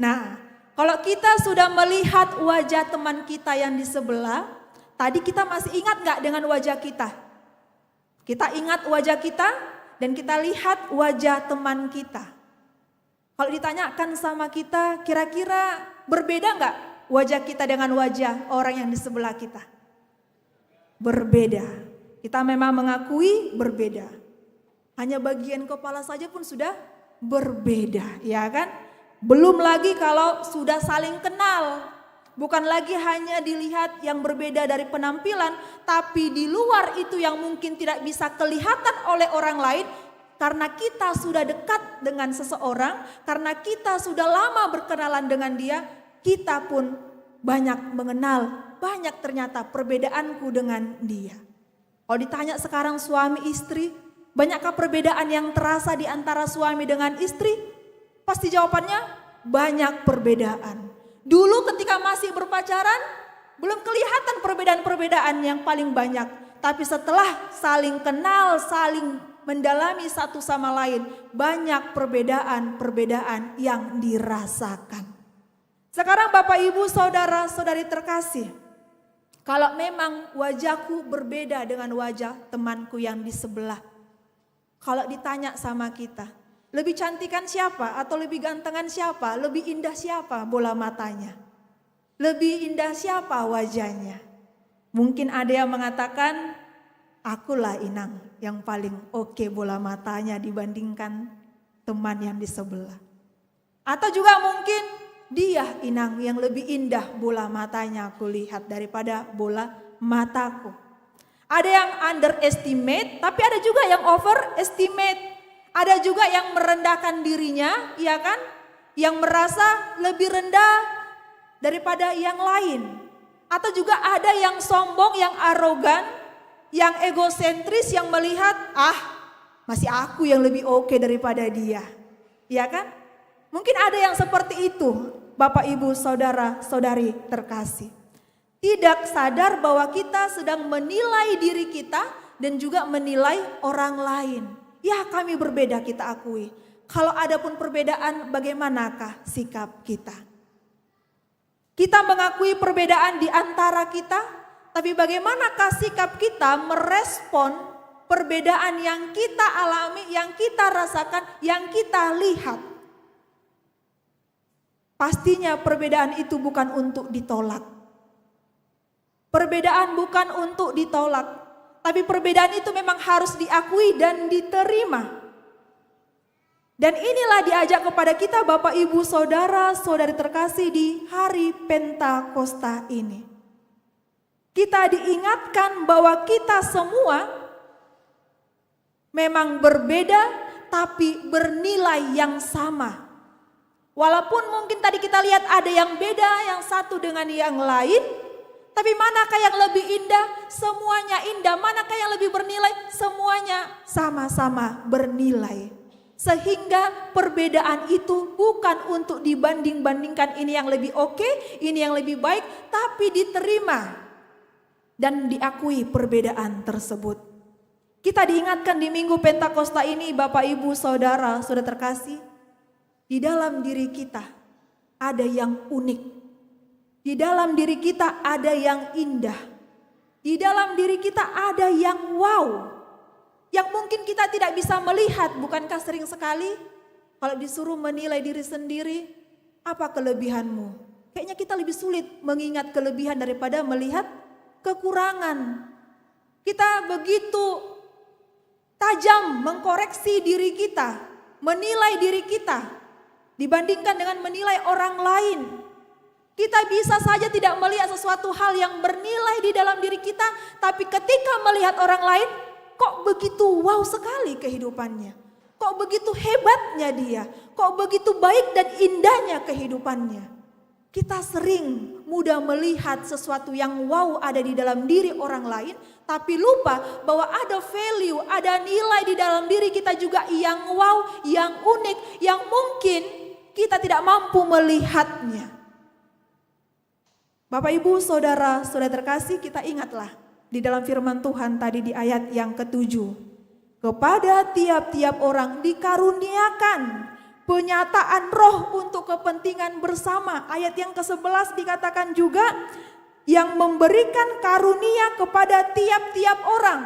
Nah, kalau kita sudah melihat wajah teman kita yang di sebelah, tadi kita masih ingat gak dengan wajah kita? Kita ingat wajah kita dan kita lihat wajah teman kita. Kalau ditanyakan sama kita, kira-kira berbeda nggak wajah kita dengan wajah orang yang di sebelah kita? Berbeda. Kita memang mengakui berbeda. Hanya bagian kepala saja pun sudah berbeda, ya kan? Belum lagi kalau sudah saling kenal. Bukan lagi hanya dilihat yang berbeda dari penampilan, tapi di luar itu yang mungkin tidak bisa kelihatan oleh orang lain. Karena kita sudah dekat dengan seseorang, karena kita sudah lama berkenalan dengan dia, kita pun banyak mengenal, banyak ternyata perbedaanku dengan dia. Kalau ditanya sekarang suami istri, banyakkah perbedaan yang terasa di antara suami dengan istri? Pasti jawabannya banyak perbedaan. Dulu ketika masih berpacaran, belum kelihatan perbedaan-perbedaan yang paling banyak. Tapi setelah saling kenal, saling mendalami satu sama lain, banyak perbedaan-perbedaan yang dirasakan. Sekarang Bapak Ibu saudara-saudari terkasih, kalau memang wajahku berbeda dengan wajah temanku yang di sebelah, kalau ditanya sama kita, lebih cantikan siapa atau lebih gantengan siapa, lebih indah siapa bola matanya, lebih indah siapa wajahnya? Mungkin ada yang mengatakan, akulah Inang yang paling oke bola matanya dibandingkan teman yang di sebelah. Atau juga mungkin dia Inang yang lebih indah bola matanya aku lihat daripada bola mataku. Ada yang underestimate, tapi ada juga yang overestimate. Ada juga yang merendahkan dirinya, ya kan? Yang merasa lebih rendah daripada yang lain. Atau juga ada yang sombong, yang arogan, yang egosentris, yang melihat, masih aku yang lebih oke daripada dia. Ya kan? Mungkin ada yang seperti itu, Bapak Ibu saudara-saudari terkasih. Tidak sadar bahwa kita sedang menilai diri kita dan juga menilai orang lain. Ya, kami berbeda, kita akui. Kalau ada pun perbedaan, bagaimanakah sikap kita? Kita mengakui perbedaan di antara kita, tapi bagaimanakah sikap kita merespon perbedaan yang kita alami, yang kita rasakan, yang kita lihat? Pastinya perbedaan itu bukan untuk ditolak. Perbedaan bukan untuk ditolak, tapi perbedaan itu memang harus diakui dan diterima. Dan inilah diajak kepada kita Bapak Ibu saudara-saudari terkasih di hari Pentakosta ini. Kita diingatkan bahwa kita semua memang berbeda tapi bernilai yang sama. Walaupun mungkin tadi kita lihat ada yang beda yang satu dengan yang lain, tapi manakah yang lebih indah? Semuanya indah. Manakah yang lebih bernilai? Semuanya sama-sama bernilai. Sehingga perbedaan itu bukan untuk dibanding-bandingkan ini yang lebih oke, ini yang lebih baik, tapi diterima dan diakui perbedaan tersebut. Kita diingatkan di Minggu Pentakosta ini Bapak Ibu saudara terkasih, di dalam diri kita ada yang unik. Di dalam diri kita ada yang indah. Di dalam diri kita ada yang wow. Yang mungkin kita tidak bisa melihat, bukankah sering sekali kalau disuruh menilai diri sendiri, apa kelebihanmu? Kayaknya kita lebih sulit mengingat kelebihan daripada melihat kekurangan. Kita begitu tajam mengkoreksi diri kita, menilai diri kita, dibandingkan dengan menilai orang lain. Kita bisa saja tidak melihat sesuatu hal yang bernilai di dalam diri kita, tapi ketika melihat orang lain, kok begitu wow sekali kehidupannya. Kok begitu hebatnya dia. Kok begitu baik dan indahnya kehidupannya. Kita sering mudah melihat sesuatu yang wow ada di dalam diri orang lain, tapi lupa bahwa ada value, ada nilai di dalam diri kita juga yang wow, yang unik, yang mungkin kita tidak mampu melihatnya. Bapak Ibu saudara-saudara terkasih, kita ingatlah di dalam firman Tuhan tadi di ayat yang ke-7. Kepada tiap-tiap orang dikaruniakan penyataan roh untuk kepentingan bersama. Ayat yang ke-11 dikatakan juga yang memberikan karunia kepada tiap-tiap orang.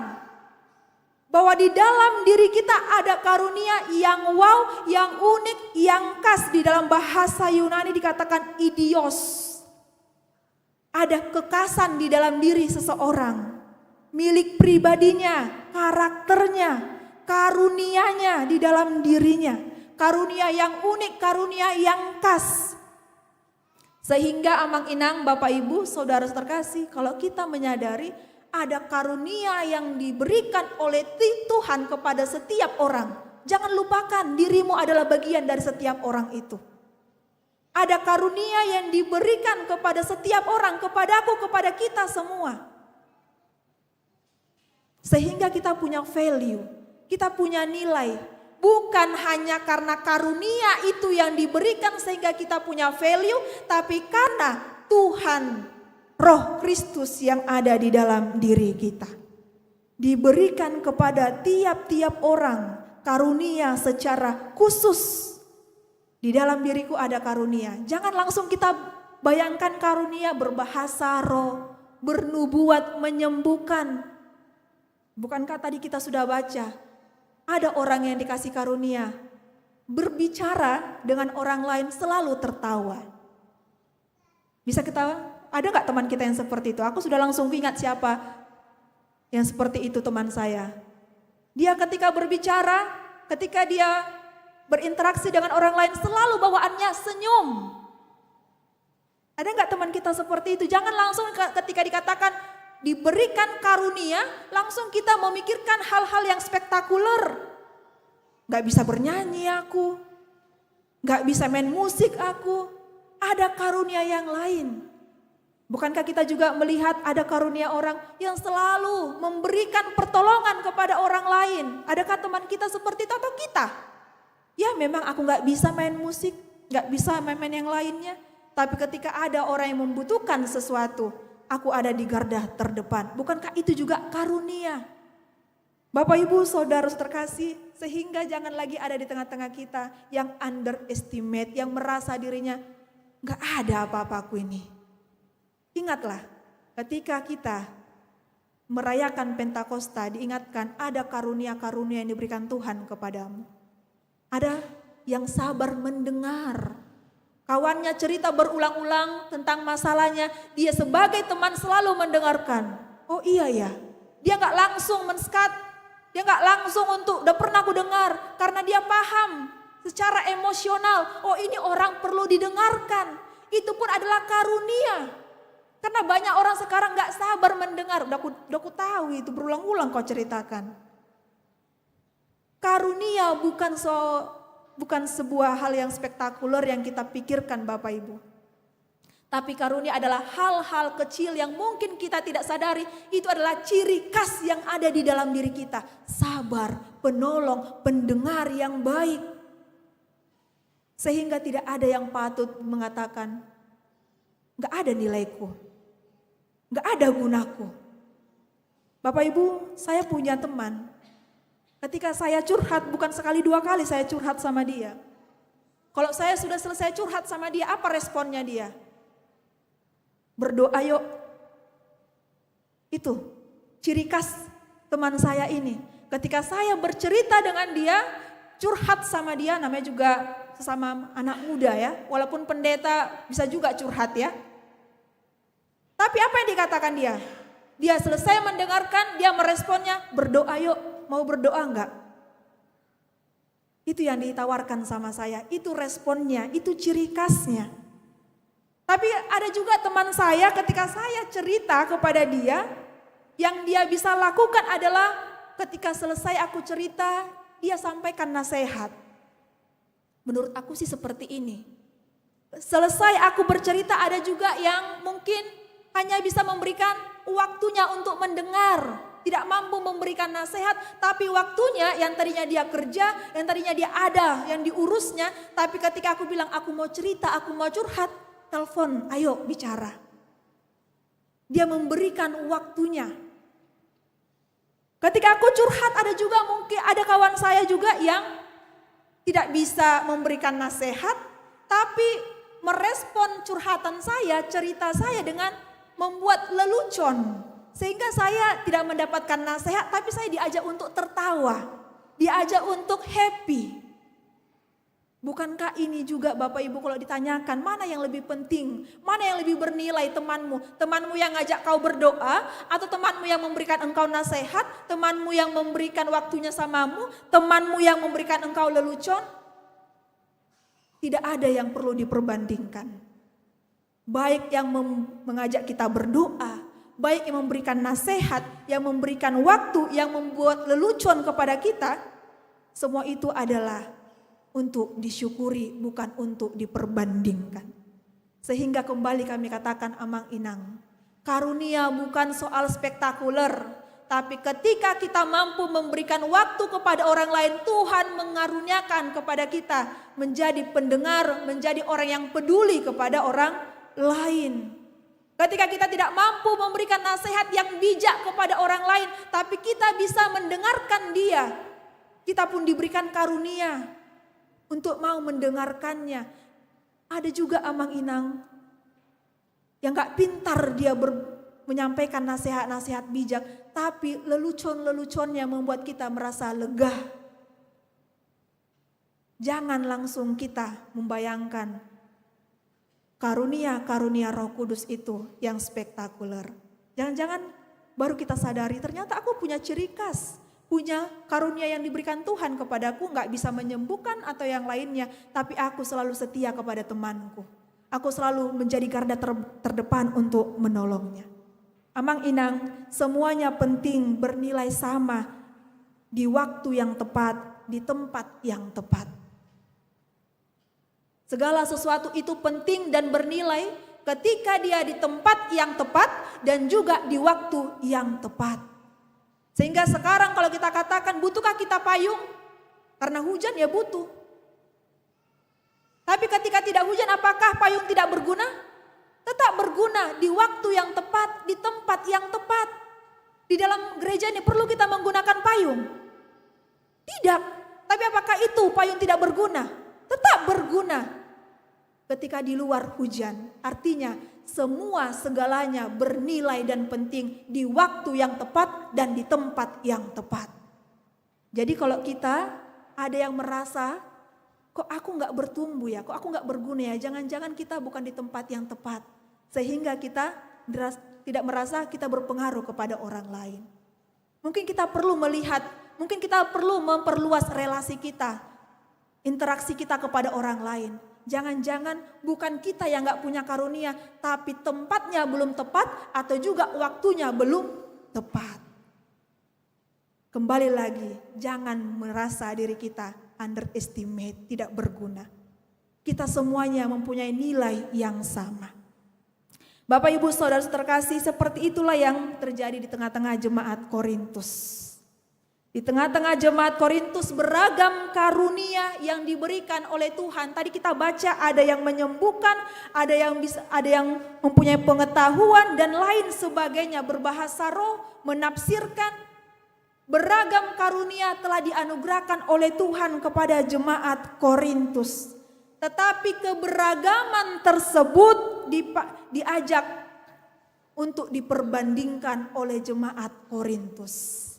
Bahwa di dalam diri kita ada karunia yang wow, yang unik, yang khas. Di dalam bahasa Yunani dikatakan idios. Ada kekhasan di dalam diri seseorang. Milik pribadinya, karakternya, karunianya di dalam dirinya. Karunia yang unik, karunia yang khas. Sehingga Amang Inang, Bapak Ibu, Saudara terkasih, kalau kita menyadari ada karunia yang diberikan oleh Tuhan kepada setiap orang. Jangan lupakan dirimu adalah bagian dari setiap orang itu. Ada karunia yang diberikan kepada setiap orang, kepadaku, kepada kita semua. Sehingga kita punya value, kita punya nilai. Bukan hanya karena karunia itu yang diberikan sehingga kita punya value, tapi karena Tuhan, Roh Kristus yang ada di dalam diri kita. Diberikan kepada tiap-tiap orang karunia secara khusus. Di dalam diriku ada karunia. Jangan langsung kita bayangkan karunia berbahasa roh, bernubuat, menyembuhkan. Bukankah tadi kita sudah baca? Ada orang yang dikasih karunia, berbicara dengan orang lain selalu tertawa. Bisa ketawa? Ada gak teman kita yang seperti itu? Aku sudah langsung ingat siapa yang seperti itu teman saya. Dia ketika berbicara, ketika dia berinteraksi dengan orang lain selalu bawaannya senyum. Ada gak teman kita seperti itu? Jangan langsung ketika dikatakan diberikan karunia, langsung kita memikirkan hal-hal yang spektakuler. Gak bisa bernyanyi aku, gak bisa main musik aku. Ada karunia yang lain. Bukankah kita juga melihat ada karunia orang yang selalu memberikan pertolongan kepada orang lain? Adakah teman kita seperti itu atau kita? Ya memang aku gak bisa main musik, gak bisa main-main yang lainnya. Tapi ketika ada orang yang membutuhkan sesuatu, aku ada di garda terdepan. Bukankah itu juga karunia? Bapak Ibu Saudara terkasih, sehingga jangan lagi ada di tengah-tengah kita yang underestimate, yang merasa dirinya gak ada apa-apaku ini. Ingatlah ketika kita merayakan Pentakosta diingatkan ada karunia-karunia yang diberikan Tuhan kepadamu. Ada yang sabar mendengar. Kawannya cerita berulang-ulang tentang masalahnya. Dia sebagai teman selalu mendengarkan. Oh iya ya. Dia gak langsung men-skat. Dia gak langsung untuk udah pernah aku dengar. Karena dia paham secara emosional. Oh ini orang perlu didengarkan. Itu pun adalah karunia. Karena banyak orang sekarang gak sabar mendengar. Udah aku tahu itu berulang-ulang kau ceritakan. Karunia bukan sebuah hal yang spektakuler yang kita pikirkan Bapak Ibu. Tapi karunia adalah hal-hal kecil yang mungkin kita tidak sadari. Itu adalah ciri khas yang ada di dalam diri kita. Sabar, penolong, pendengar yang baik. Sehingga tidak ada yang patut mengatakan, gak ada nilaiku, gak ada gunaku. Bapak Ibu, saya punya teman. Ketika saya curhat, bukan sekali dua kali saya curhat sama dia. Kalau saya sudah selesai curhat sama dia, apa responnya dia? Berdoa yuk. Itu ciri khas teman saya ini. Ketika saya bercerita dengan dia, curhat sama dia, namanya juga sesama anak muda ya. Walaupun pendeta bisa juga curhat ya. Tapi apa yang dikatakan dia? Dia selesai mendengarkan, dia meresponnya, berdoa yuk. Mau berdoa enggak? Itu yang ditawarkan sama saya, itu responnya, itu ciri khasnya. Tapi ada juga teman saya ketika saya cerita kepada dia, yang dia bisa lakukan adalah ketika selesai aku cerita, dia sampaikan nasihat. Menurut aku sih seperti ini. Selesai aku bercerita ada juga yang mungkin hanya bisa memberikan waktunya untuk mendengar. Tidak mampu memberikan nasihat, tapi waktunya yang tadinya dia kerja, yang tadinya dia ada, yang diurusnya. Tapi ketika aku bilang aku mau cerita, aku mau curhat, telepon, ayo bicara. Dia memberikan waktunya. Ketika aku curhat ada juga mungkin ada kawan saya juga yang tidak bisa memberikan nasihat, tapi merespon curhatan saya, cerita saya dengan membuat lelucon. Sehingga saya tidak mendapatkan nasihat, tapi saya diajak untuk tertawa, diajak untuk happy. Bukankah ini juga Bapak Ibu kalau ditanyakan mana yang lebih penting, mana yang lebih bernilai temanmu? Temanmu yang ngajak kau berdoa atau temanmu yang memberikan engkau nasihat, temanmu yang memberikan waktunya samamu, temanmu yang memberikan engkau lelucon? Tidak ada yang perlu diperbandingkan. Baik yang mengajak kita berdoa, baik yang memberikan nasihat, yang memberikan waktu, yang membuat lelucon kepada kita, semua itu adalah untuk disyukuri, bukan untuk diperbandingkan. Sehingga kembali kami katakan Amang Inang, karunia bukan soal spektakuler, tapi ketika kita mampu memberikan waktu kepada orang lain, Tuhan mengaruniakan kepada kita menjadi pendengar, menjadi orang yang peduli kepada orang lain. Ketika kita tidak mampu memberikan nasihat yang bijak kepada orang lain, tapi kita bisa mendengarkan dia, kita pun diberikan karunia untuk mau mendengarkannya. Ada juga Amang Inang yang gak pintar dia menyampaikan nasihat-nasihat bijak, tapi lelucon-leluconnya membuat kita merasa lega. Jangan langsung kita membayangkan karunia-karunia Roh Kudus itu yang spektakuler. Jangan-jangan baru kita sadari ternyata aku punya ciri khas, punya karunia yang diberikan Tuhan kepadaku, gak bisa menyembuhkan atau yang lainnya, tapi aku selalu setia kepada temanku. Aku selalu menjadi garda terdepan untuk menolongnya. Amang Inang, semuanya penting, bernilai sama, di waktu yang tepat, di tempat yang tepat. Segala sesuatu itu penting dan bernilai ketika dia di tempat yang tepat dan juga di waktu yang tepat. Sehingga sekarang kalau kita katakan butuhkah kita payung? Karena hujan ya butuh. Tapi ketika tidak hujan apakah payung tidak berguna? Tetap berguna di waktu yang tepat, di tempat yang tepat. Di dalam gereja ini perlu kita menggunakan payung? Tidak. Tapi apakah itu payung tidak berguna? Tetap berguna. Ketika di luar hujan, artinya semua segalanya bernilai dan penting di waktu yang tepat dan di tempat yang tepat. Jadi kalau kita ada yang merasa, kok aku gak bertumbuh ya, kok aku gak berguna ya, jangan-jangan kita bukan di tempat yang tepat. Sehingga kita tidak merasa kita berpengaruh kepada orang lain. Mungkin kita perlu melihat, mungkin kita perlu memperluas relasi kita, interaksi kita kepada orang lain. Jangan-jangan bukan kita yang gak punya karunia, tapi tempatnya belum tepat atau juga waktunya belum tepat. Kembali lagi, jangan merasa diri kita underestimate, tidak berguna. Kita semuanya mempunyai nilai yang sama. Bapak Ibu Saudara terkasih, seperti itulah yang terjadi di tengah-tengah jemaat Korintus. Di tengah-tengah jemaat Korintus beragam karunia yang diberikan oleh Tuhan. Tadi kita baca ada yang menyembuhkan, ada yang mempunyai pengetahuan dan lain sebagainya, berbahasa roh, menafsirkan. Beragam karunia telah dianugerahkan oleh Tuhan kepada jemaat Korintus. Tetapi keberagaman tersebut diajak untuk diperbandingkan oleh jemaat Korintus.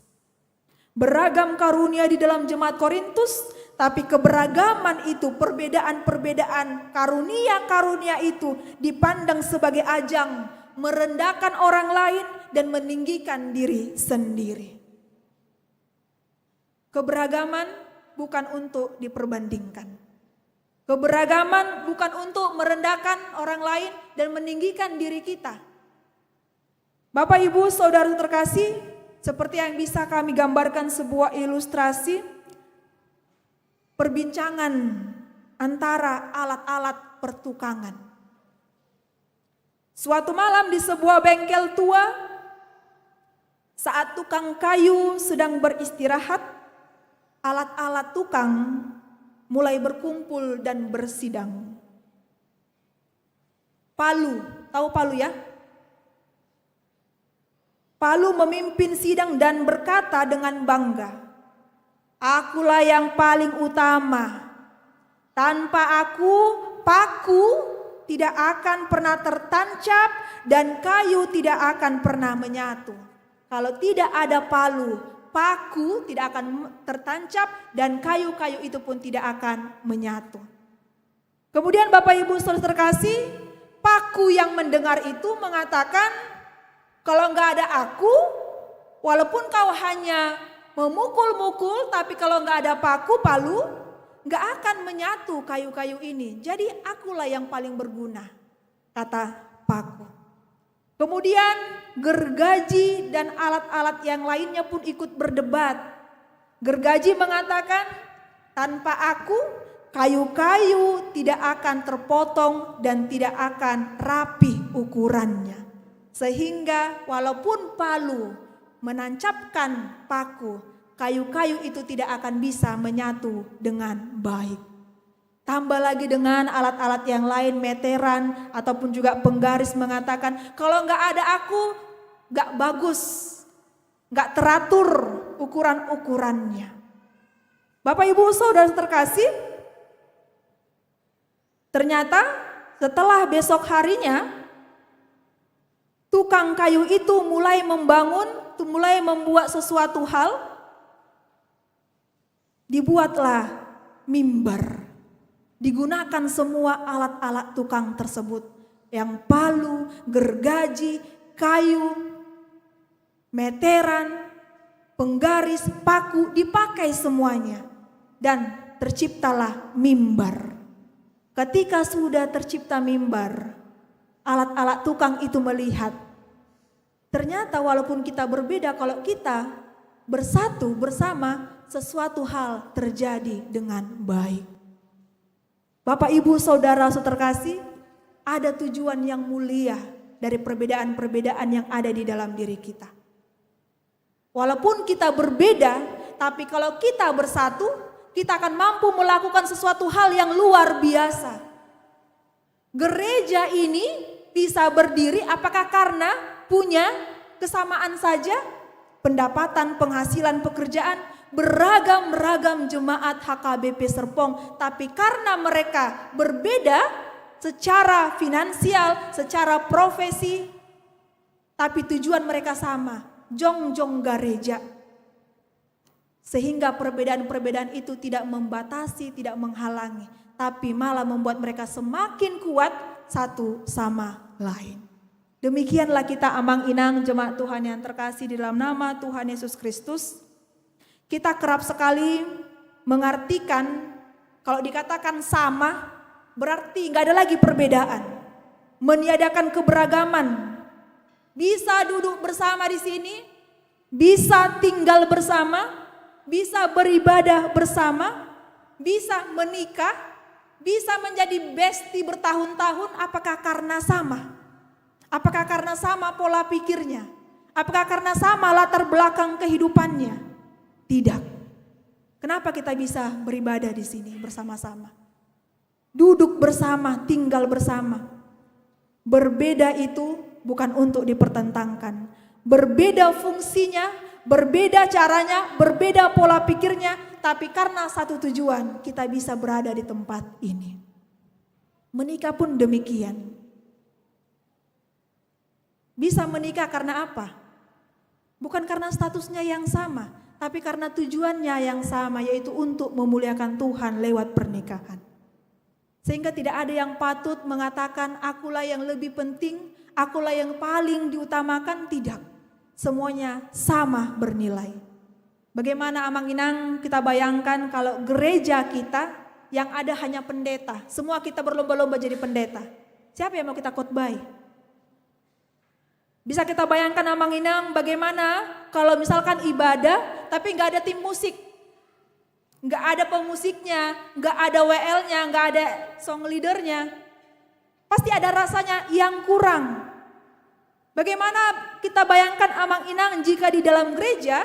Beragam karunia di dalam jemaat Korintus, tapi keberagaman itu, perbedaan-perbedaan karunia-karunia itu dipandang sebagai ajang merendahkan orang lain dan meninggikan diri sendiri. Keberagaman bukan untuk diperbandingkan. Keberagaman bukan untuk merendahkan orang lain dan meninggikan diri kita. Bapak Ibu Saudara terkasih, seperti yang bisa kami gambarkan sebuah ilustrasi perbincangan antara alat-alat pertukangan. Suatu malam di sebuah bengkel tua, saat tukang kayu sedang beristirahat, alat-alat tukang mulai berkumpul dan bersidang. Palu, tahu palu ya? Palu memimpin sidang dan berkata dengan bangga, "Akulah yang paling utama. Tanpa aku, paku tidak akan pernah tertancap dan kayu tidak akan pernah menyatu." Kalau tidak ada palu, paku tidak akan tertancap dan kayu-kayu itu pun tidak akan menyatu. Kemudian Bapak Ibu Saudara terkasih, paku yang mendengar itu mengatakan, kalau enggak ada aku, walaupun kau hanya memukul-mukul, tapi kalau enggak ada paku, palu, enggak akan menyatu kayu-kayu ini. Jadi akulah yang paling berguna, kata paku. Kemudian gergaji dan alat-alat yang lainnya pun ikut berdebat. Gergaji mengatakan, tanpa aku kayu-kayu tidak akan terpotong dan tidak akan rapi ukurannya. Sehingga walaupun palu menancapkan paku, kayu-kayu itu tidak akan bisa menyatu dengan baik. Tambah lagi dengan alat-alat yang lain, meteran ataupun juga penggaris mengatakan, kalau enggak ada aku, enggak bagus, enggak teratur ukuran-ukurannya. Bapak Ibu Saudara terkasih, ternyata setelah besok harinya, tukang kayu itu mulai membuat sesuatu hal, dibuatlah mimbar. Digunakan semua alat-alat tukang tersebut, yang palu, gergaji, kayu, meteran, penggaris, paku, dipakai semuanya. Dan terciptalah mimbar. Ketika sudah tercipta mimbar, alat-alat tukang itu melihat, ternyata walaupun kita berbeda, kalau kita bersatu bersama, sesuatu hal terjadi dengan baik. Bapak Ibu Saudara terkasih, ada tujuan yang mulia dari perbedaan-perbedaan yang ada di dalam diri kita. Walaupun kita berbeda, tapi kalau kita bersatu, kita akan mampu melakukan sesuatu hal yang luar biasa. Gereja ini bisa berdiri apakah karena punya kesamaan saja? Pendapatan, penghasilan, pekerjaan, beragam-ragam jemaat HKBP Serpong. Tapi karena mereka berbeda secara finansial, secara profesi, tapi tujuan mereka sama, jongjong gereja. Sehingga perbedaan-perbedaan itu tidak membatasi, tidak menghalangi, tapi malah membuat mereka semakin kuat satu sama lain. Demikianlah kita amang-inang jemaat Tuhan yang terkasih di dalam nama Tuhan Yesus Kristus. Kita kerap sekali mengartikan kalau dikatakan sama berarti nggak ada lagi perbedaan. Meniadakan keberagaman. Bisa duduk bersama di sini, bisa tinggal bersama, bisa beribadah bersama, bisa menikah, bisa menjadi bestie bertahun-tahun. Apakah karena sama? Apakah karena sama pola pikirnya? Apakah karena sama latar belakang kehidupannya? Tidak. Kenapa kita bisa beribadah di sini bersama-sama? Duduk bersama, tinggal bersama. Berbeda itu bukan untuk dipertentangkan. Berbeda fungsinya, berbeda caranya, berbeda pola pikirnya, tapi karena satu tujuan kita bisa berada di tempat ini. Menikah pun demikian. Bisa menikah karena apa? Bukan karena statusnya yang sama, tapi karena tujuannya yang sama, yaitu untuk memuliakan Tuhan lewat pernikahan. Sehingga tidak ada yang patut mengatakan akulah yang lebih penting, akulah yang paling diutamakan, tidak. Semuanya sama bernilai. Bagaimana amang-inang kita bayangkan kalau gereja kita yang ada hanya pendeta, semua kita berlomba-lomba jadi pendeta. Siapa yang mau kita khotbah? Bisa kita bayangkan amang-inang bagaimana kalau misalkan ibadah tapi nggak ada tim musik, nggak ada pemusiknya, nggak ada WL-nya, nggak ada song leader-nya, pasti ada rasanya yang kurang. Bagaimana kita bayangkan amang-inang jika di dalam gereja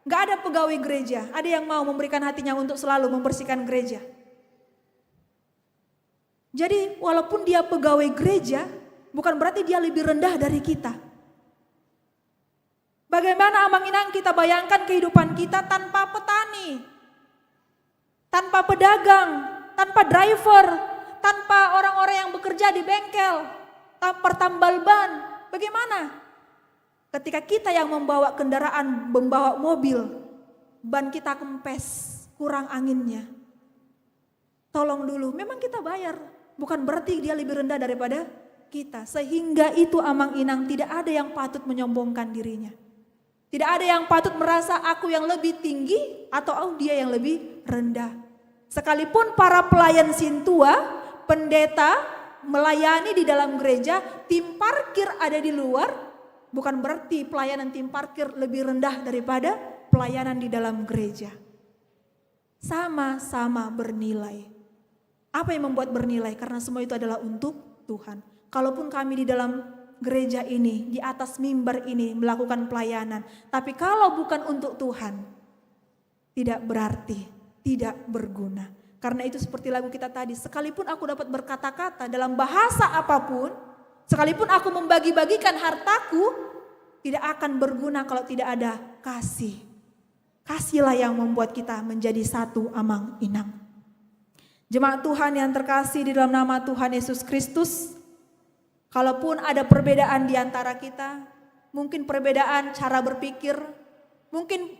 nggak ada pegawai gereja, ada yang mau memberikan hatinya untuk selalu membersihkan gereja. Jadi walaupun dia pegawai gereja, bukan berarti dia lebih rendah dari kita. Bagaimana amang-inang kita bayangkan kehidupan kita tanpa petani, tanpa pedagang, tanpa driver, tanpa orang-orang yang bekerja di bengkel, tanpa tambal ban. Bagaimana? Ketika kita yang membawa kendaraan, membawa mobil, ban kita kempes, kurang anginnya. Tolong dulu, memang kita bayar. Bukan berarti dia lebih rendah daripada kita. Sehingga itu Amang Inang tidak ada yang patut menyombongkan dirinya. Tidak ada yang patut merasa aku yang lebih tinggi atau dia yang lebih rendah. Sekalipun para pelayan Sintua, pendeta melayani di dalam gereja, tim parkir ada di luar, bukan berarti pelayanan tim parkir lebih rendah daripada pelayanan di dalam gereja. Sama-sama bernilai. Apa yang membuat bernilai? Karena semua itu adalah untuk Tuhan. Kalaupun kami di dalam gereja ini, di atas mimbar ini melakukan pelayanan, tapi kalau bukan untuk Tuhan, tidak berarti, tidak berguna. Karena itu seperti lagu kita tadi, sekalipun aku dapat berkata-kata dalam bahasa apapun, sekalipun aku membagi-bagikan hartaku, tidak akan berguna kalau tidak ada kasih. Kasihlah yang membuat kita menjadi satu Amang Inang. Jemaat Tuhan yang terkasih di dalam nama Tuhan Yesus Kristus, kalaupun ada perbedaan di antara kita, mungkin perbedaan cara berpikir, mungkin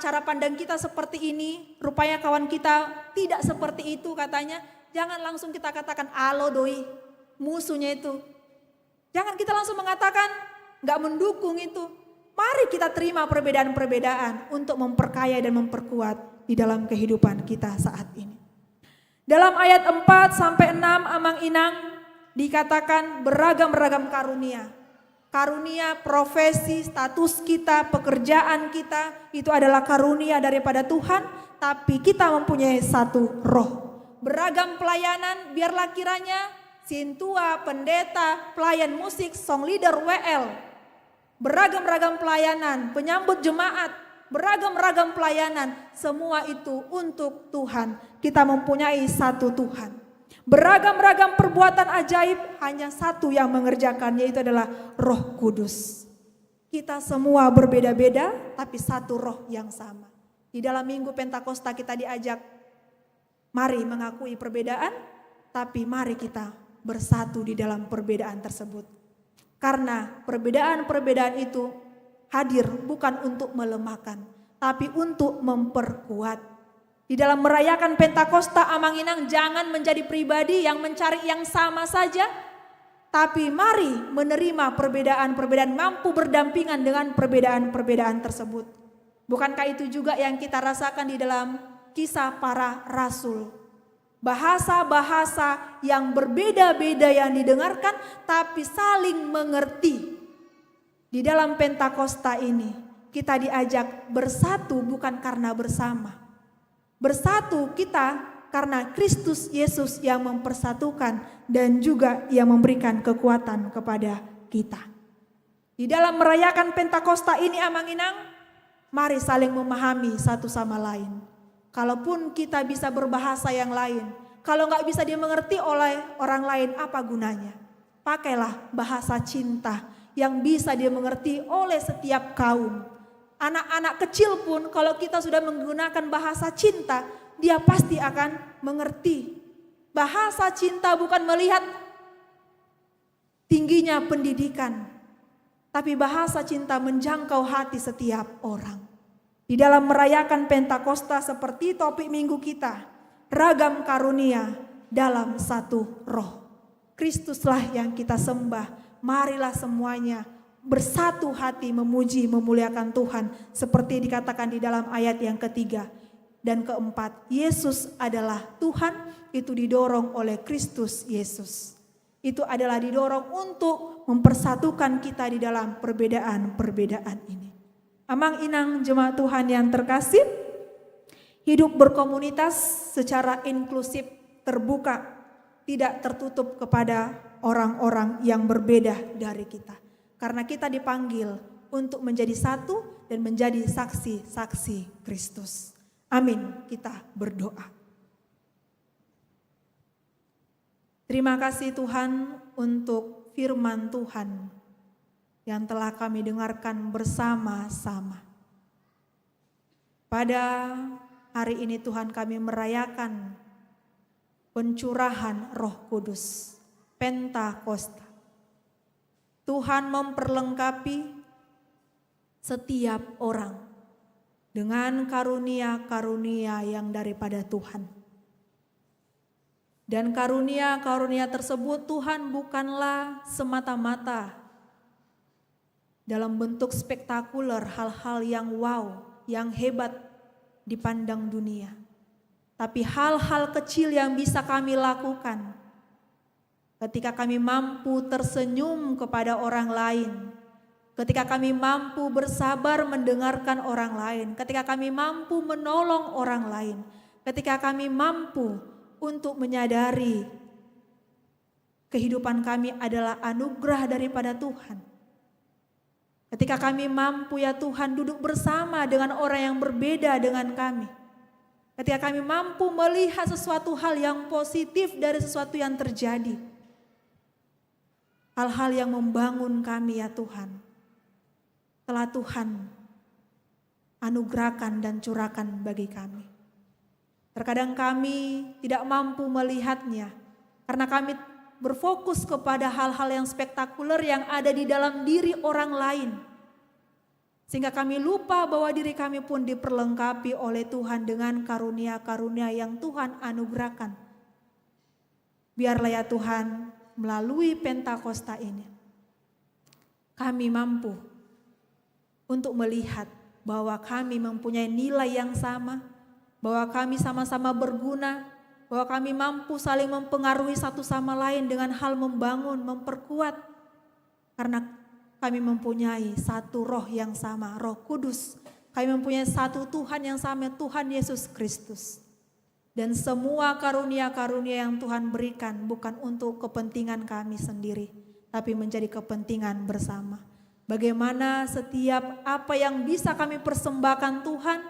cara pandang kita seperti ini, rupanya kawan kita tidak seperti itu katanya, jangan langsung kita katakan alo doi, musuhnya itu. Jangan kita langsung mengatakan gak mendukung itu. Mari kita terima perbedaan-perbedaan untuk memperkaya dan memperkuat di dalam kehidupan kita saat ini. Dalam ayat 4-6 Amang Inang dikatakan beragam-ragam karunia. Karunia, profesi, status kita, pekerjaan kita itu adalah karunia daripada Tuhan, tapi kita mempunyai satu roh. Beragam pelayanan, biarlah kiranya Sintua, pendeta, pelayan musik, song leader, WL. Beragam-ragam pelayanan, penyambut jemaat, beragam-ragam pelayanan, semua itu untuk Tuhan. Kita mempunyai satu Tuhan. Beragam-ragam perbuatan ajaib, hanya satu yang mengerjakan, yaitu adalah Roh Kudus. Kita semua berbeda-beda, tapi satu roh yang sama. Di dalam Minggu Pentakosta kita diajak, mari mengakui perbedaan, tapi mari kita bersatu di dalam perbedaan tersebut. Karena perbedaan-perbedaan itu hadir bukan untuk melemahkan, tapi untuk memperkuat. Di dalam merayakan Pentakosta Amang Inang jangan menjadi pribadi yang mencari yang sama saja, tapi mari menerima perbedaan-perbedaan, mampu berdampingan dengan perbedaan-perbedaan tersebut. Bukankah itu juga yang kita rasakan di dalam Kisah Para Rasul? Bahasa-bahasa yang berbeda-beda yang didengarkan tapi saling mengerti. Di dalam Pentakosta ini kita diajak bersatu bukan karena bersama. Bersatu kita karena Kristus Yesus yang mempersatukan dan juga yang memberikan kekuatan kepada kita. Di dalam merayakan Pentakosta ini Amang Inang, mari saling memahami satu sama lain. Kalaupun kita bisa berbahasa yang lain, kalau nggak bisa dimengerti oleh orang lain, apa gunanya? Pakailah bahasa cinta yang bisa dimengerti oleh setiap kaum. Anak-anak kecil pun kalau kita sudah menggunakan bahasa cinta, dia pasti akan mengerti. Bahasa cinta bukan melihat tingginya pendidikan, tapi bahasa cinta menjangkau hati setiap orang. Di dalam merayakan Pentakosta seperti topik minggu kita, ragam karunia dalam satu roh. Kristuslah yang kita sembah, marilah semuanya bersatu hati memuji memuliakan Tuhan seperti dikatakan di dalam ayat yang ketiga dan keempat. Yesus adalah Tuhan, itu didorong oleh Kristus Yesus. Itu adalah didorong untuk mempersatukan kita di dalam perbedaan-perbedaan ini. Amang Inang jemaat Tuhan yang terkasih, hidup berkomunitas secara inklusif, terbuka, tidak tertutup kepada orang-orang yang berbeda dari kita. Karena kita dipanggil untuk menjadi satu dan menjadi saksi-saksi Kristus. Amin, kita berdoa. Terima kasih Tuhan untuk firman Tuhan yang telah kami dengarkan bersama-sama. Pada hari ini Tuhan kami merayakan pencurahan Roh Kudus, Pentakosta. Tuhan memperlengkapi, setiap orang dengan karunia-karunia yang daripada Tuhan. Dan karunia-karunia tersebut Tuhan bukanlah semata-mata dalam bentuk spektakuler, hal-hal yang wow, yang hebat dipandang dunia. Tapi hal-hal kecil yang bisa kami lakukan ketika kami mampu tersenyum kepada orang lain, ketika kami mampu bersabar mendengarkan orang lain, ketika kami mampu menolong orang lain, ketika kami mampu untuk menyadari kehidupan kami adalah anugerah daripada Tuhan. Ketika kami mampu ya Tuhan duduk bersama dengan orang yang berbeda dengan kami. Ketika kami mampu melihat sesuatu hal yang positif dari sesuatu yang terjadi. Hal-hal yang membangun kami ya Tuhan. Telah Tuhan anugerahkan dan curahkan bagi kami. Terkadang kami tidak mampu melihatnya karena kami berfokus kepada hal-hal yang spektakuler yang ada di dalam diri orang lain. Sehingga kami lupa bahwa diri kami pun diperlengkapi oleh Tuhan dengan karunia-karunia yang Tuhan anugerahkan. Biarlah ya Tuhan melalui Pentakosta ini kami mampu untuk melihat bahwa kami mempunyai nilai yang sama, bahwa kami sama-sama berguna, bahwa kami mampu saling mempengaruhi satu sama lain dengan hal membangun, memperkuat. Karena kami mempunyai satu roh yang sama, Roh Kudus. Kami mempunyai satu Tuhan yang sama, Tuhan Yesus Kristus. Dan semua karunia-karunia yang Tuhan berikan bukan untuk kepentingan kami sendiri, tapi menjadi kepentingan bersama. Bagaimana setiap apa yang bisa kami persembahkan Tuhan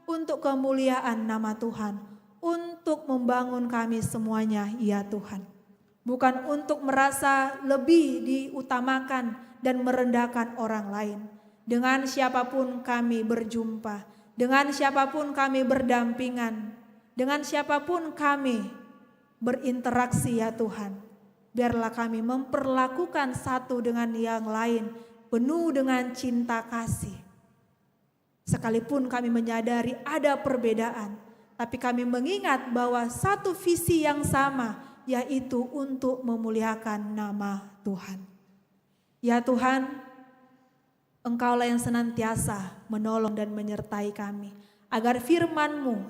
untuk kemuliaan nama Tuhan, untuk membangun kami semuanya, ya Tuhan. Bukan untuk merasa lebih diutamakan dan merendahkan orang lain. Dengan siapapun kami berjumpa, dengan siapapun kami berdampingan, dengan siapapun kami berinteraksi ya Tuhan. Biarlah kami memperlakukan satu dengan yang lain penuh dengan cinta kasih. Sekalipun kami menyadari ada perbedaan, tapi kami mengingat bahwa satu visi yang sama, yaitu untuk memuliakan nama Tuhan. Ya Tuhan, Engkaulah yang senantiasa menolong dan menyertai kami, agar firman-Mu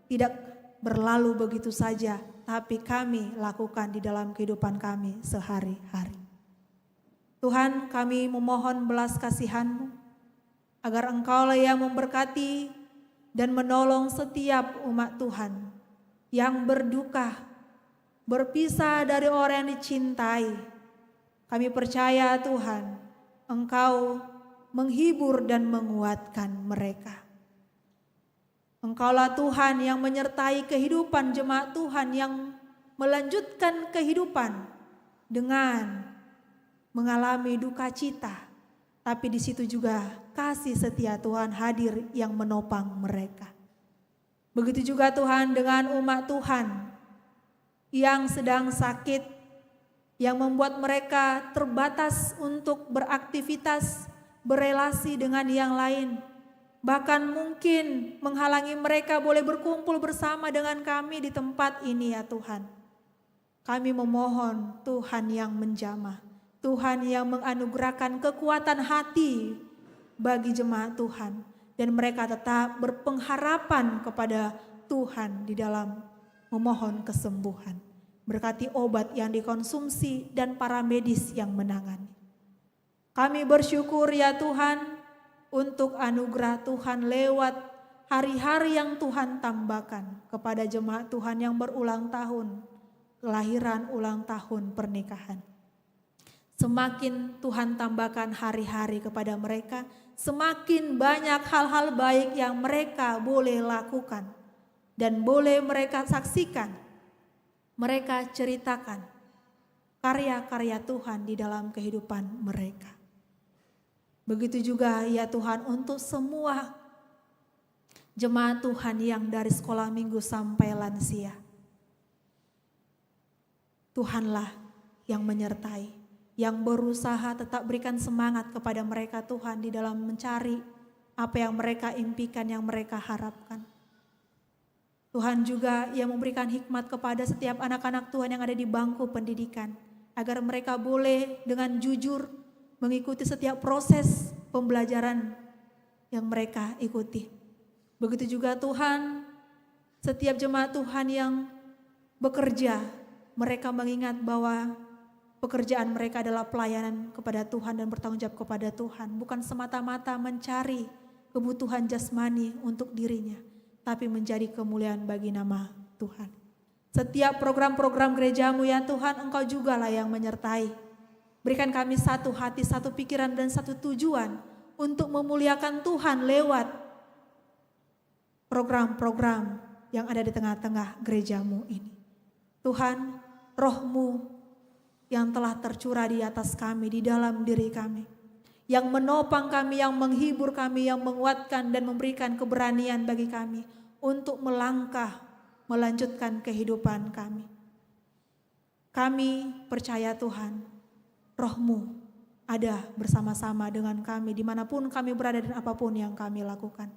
tidak berlalu begitu saja, tapi kami lakukan di dalam kehidupan kami sehari-hari. Tuhan, kami memohon belas kasihan-Mu, agar Engkaulah yang memberkati dan menolong setiap umat Tuhan yang berduka, berpisah dari orang yang dicintai. Kami percaya Tuhan, Engkau menghibur dan menguatkan mereka. Engkaulah Tuhan yang menyertai kehidupan jemaat Tuhan yang melanjutkan kehidupan dengan mengalami duka cita. Tapi di situ juga kasih setia Tuhan hadir yang menopang mereka. Begitu juga Tuhan dengan umat Tuhan yang sedang sakit, yang membuat mereka terbatas untuk beraktivitas, berelasi dengan yang lain. Bahkan mungkin menghalangi mereka boleh berkumpul bersama dengan kami di tempat ini ya Tuhan. Kami memohon Tuhan yang menjamah, Tuhan yang menganugerahkan kekuatan hati bagi jemaat Tuhan. Dan mereka tetap berpengharapan kepada Tuhan di dalam memohon kesembuhan. Berkati obat yang dikonsumsi dan para medis yang menangani. Kami bersyukur ya Tuhan untuk anugerah Tuhan lewat hari-hari yang Tuhan tambahkan kepada jemaat Tuhan yang berulang tahun, kelahiran, ulang tahun, pernikahan. Semakin Tuhan tambahkan hari-hari kepada mereka, semakin banyak hal-hal baik yang mereka boleh lakukan dan boleh mereka saksikan, mereka ceritakan karya-karya Tuhan di dalam kehidupan mereka. Begitu juga ya Tuhan untuk semua jemaat Tuhan yang dari sekolah minggu sampai lansia. Tuhanlah yang menyertai, yang berusaha tetap berikan semangat kepada mereka Tuhan di dalam mencari apa yang mereka impikan, yang mereka harapkan. Tuhan juga yang memberikan hikmat kepada setiap anak-anak Tuhan yang ada di bangku pendidikan, agar mereka boleh dengan jujur mengikuti setiap proses pembelajaran yang mereka ikuti. Begitu juga Tuhan, setiap jemaat Tuhan yang bekerja, mereka mengingat bahwa pekerjaan mereka adalah pelayanan kepada Tuhan dan bertanggung jawab kepada Tuhan. Bukan semata-mata mencari kebutuhan jasmani untuk dirinya, tapi menjadi kemuliaan bagi nama Tuhan. Setiap program-program gerejamu ya Tuhan, Engkau jugalah yang menyertai. Berikan kami satu hati, satu pikiran dan satu tujuan untuk memuliakan Tuhan lewat program-program yang ada di tengah-tengah gerejamu ini. Tuhan, Roh-Mu yang telah tercurah di atas kami, di dalam diri kami, yang menopang kami, yang menghibur kami, yang menguatkan dan memberikan keberanian bagi kami untuk melangkah, melanjutkan kehidupan kami. Kami percaya Tuhan, Roh-Mu ada bersama-sama dengan kami dimanapun kami berada dan apapun yang kami lakukan.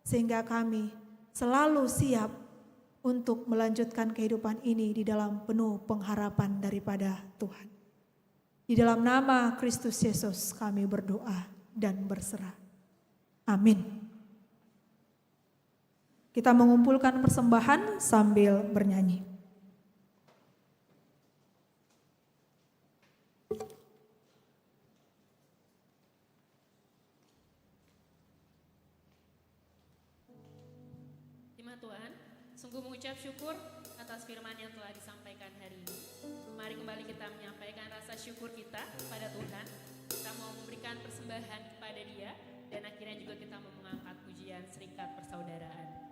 Sehingga kami selalu siap untuk melanjutkan kehidupan ini di dalam penuh pengharapan daripada Tuhan. Di dalam nama Kristus Yesus kami berdoa dan berserah. Amin. Kita mengumpulkan persembahan sambil bernyanyi. Tuhan, sungguh mengucap syukur atas firman yang telah disampaikan hari ini. Mari kembali kita menyampaikan rasa syukur kita kepada Tuhan. Kita mau memberikan persembahan kepada Dia dan akhirnya juga kita mau mengangkat pujian Serikat Persaudaraan.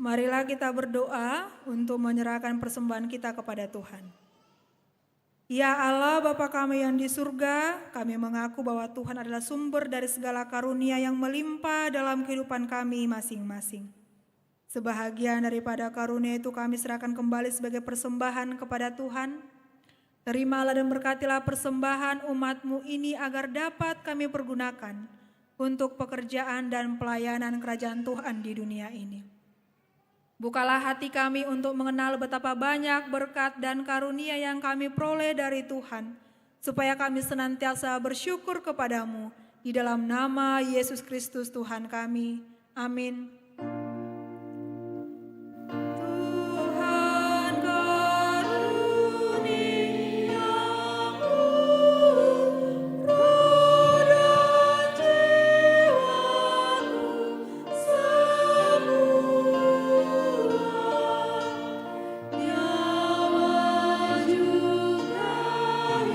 Marilah kita berdoa untuk menyerahkan persembahan kita kepada Tuhan. Ya Allah, Bapa kami yang di surga, kami mengaku bahwa Tuhan adalah sumber dari segala karunia yang melimpah dalam kehidupan kami masing-masing. Sebahagian daripada karunia itu kami serahkan kembali sebagai persembahan kepada Tuhan. Terimalah dan berkatilah persembahan umat-Mu ini agar dapat kami pergunakan untuk pekerjaan dan pelayanan kerajaan Tuhan di dunia ini. Bukalah hati kami untuk mengenal betapa banyak berkat dan karunia yang kami peroleh dari Tuhan, supaya kami senantiasa bersyukur kepadamu. Di dalam nama Yesus Kristus Tuhan kami. Amin. Tuhan karuniamu, roh dan jiwaku semua, nyawa juga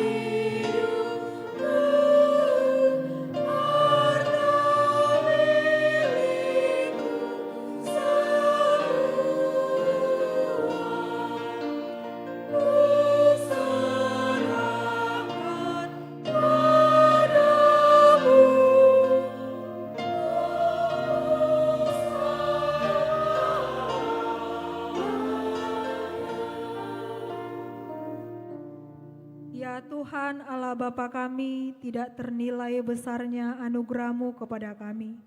hidupku, harta milikku Ya Tuhan Allah Bapa kami, tidak ternilai besarnya anugerah-Mu kepada kami.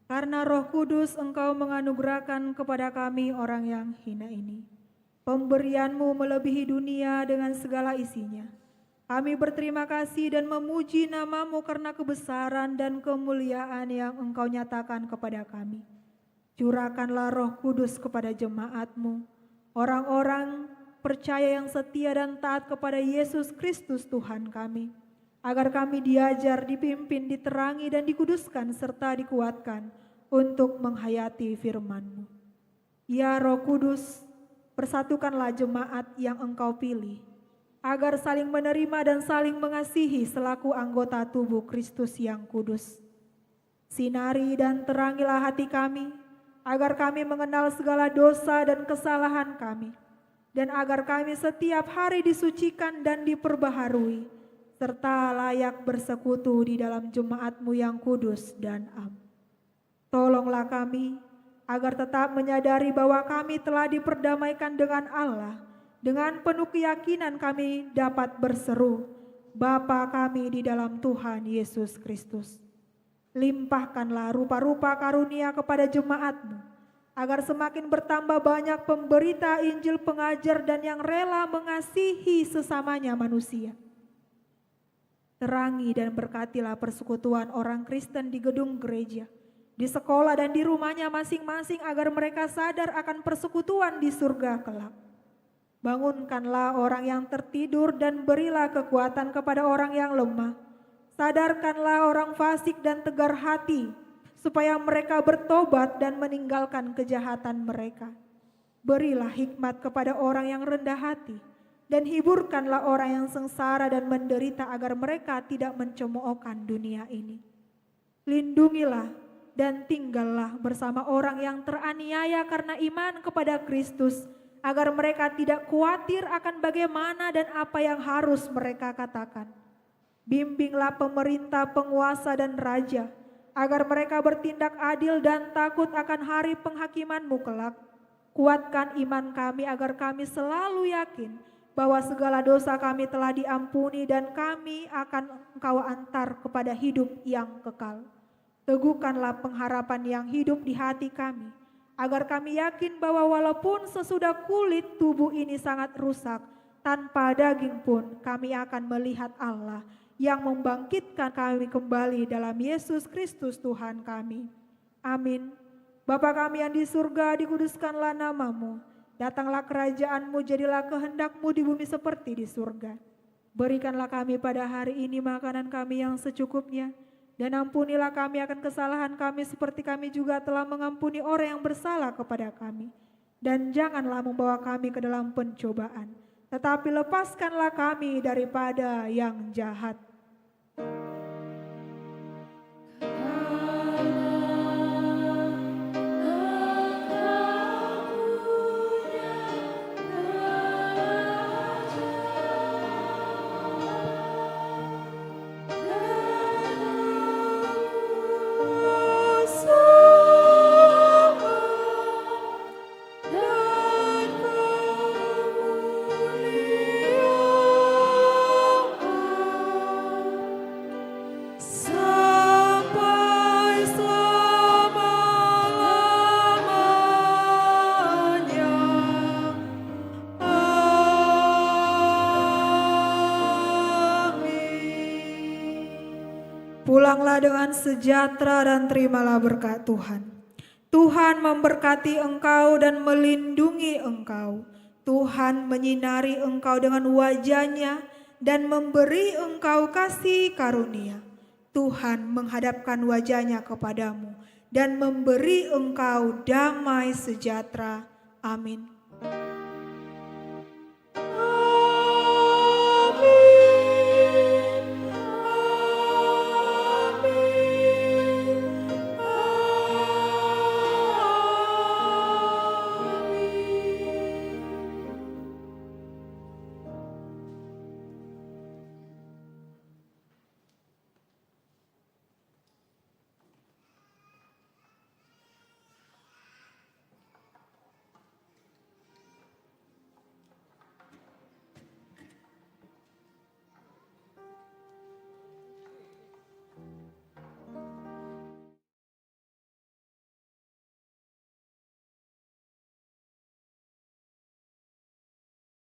Karena Roh Kudus Engkau menganugerahkan kepada kami orang yang hina ini. Pemberian-Mu melebihi dunia dengan segala isinya. Kami berterima kasih dan memuji nama-Mu karena kebesaran dan kemuliaan yang Engkau nyatakan kepada kami. Curahkanlah Roh Kudus kepada jemaat-Mu, orang-orang percaya yang setia dan taat kepada Yesus Kristus Tuhan kami, agar kami diajar, dipimpin, diterangi, dan dikuduskan serta dikuatkan untuk menghayati firman-Mu. Ya Roh Kudus, persatukanlah jemaat yang Engkau pilih, agar saling menerima dan saling mengasihi selaku anggota tubuh Kristus yang kudus. Sinari dan terangilah hati kami, agar kami mengenal segala dosa dan kesalahan kami, dan agar kami setiap hari disucikan dan diperbaharui, serta layak bersekutu di dalam jemaat-Mu yang kudus dan am. Tolonglah kami, agar tetap menyadari bahwa kami telah diperdamaikan dengan Allah. Dengan penuh keyakinan kami dapat berseru, Bapa kami di dalam Tuhan Yesus Kristus. Limpahkanlah rupa-rupa karunia kepada jemaat-Mu, agar semakin bertambah banyak pemberita Injil, pengajar, dan yang rela mengasihi sesamanya manusia. Terangi dan berkatilah persekutuan orang Kristen di gedung gereja, di sekolah dan di rumahnya masing-masing, agar mereka sadar akan persekutuan di surga kelak. Bangunkanlah orang yang tertidur dan berilah kekuatan kepada orang yang lemah. Sadarkanlah orang fasik dan tegar hati, supaya mereka bertobat dan meninggalkan kejahatan mereka. Berilah hikmat kepada orang yang rendah hati, dan hiburkanlah orang yang sengsara dan menderita, agar mereka tidak mencemoohkan dunia ini. Lindungilah dan tinggallah bersama orang yang teraniaya karena iman kepada Kristus, agar mereka tidak khawatir akan bagaimana dan apa yang harus mereka katakan. Bimbinglah pemerintah, penguasa, dan raja, agar mereka bertindak adil dan takut akan hari penghakiman-Mu kelak. Kuatkan iman kami agar kami selalu yakin bahwa segala dosa kami telah diampuni dan kami akan Engkau antar kepada hidup yang kekal. Teguhkanlah pengharapan yang hidup di hati kami, agar kami yakin bahwa walaupun sesudah kulit tubuh ini sangat rusak, tanpa daging pun kami akan melihat Allah yang membangkitkan kami kembali dalam Yesus Kristus Tuhan kami. Amin. Bapa kami yang di surga, dikuduskanlah nama-Mu. Datanglah kerajaan-Mu, jadilah kehendak-Mu di bumi seperti di surga. Berikanlah kami pada hari ini makanan kami yang secukupnya, dan ampunilah kami akan kesalahan kami seperti kami juga telah mengampuni orang yang bersalah kepada kami. Dan janganlah membawa kami ke dalam pencobaan, tetapi lepaskanlah kami daripada yang jahat. Pulanglah dengan sejahtera dan terimalah berkat Tuhan. Tuhan memberkati engkau dan melindungi engkau. Tuhan menyinari engkau dengan wajah-Nya dan memberi engkau kasih karunia. Tuhan menghadapkan wajah-Nya kepadamu dan memberi engkau damai sejahtera. Amin.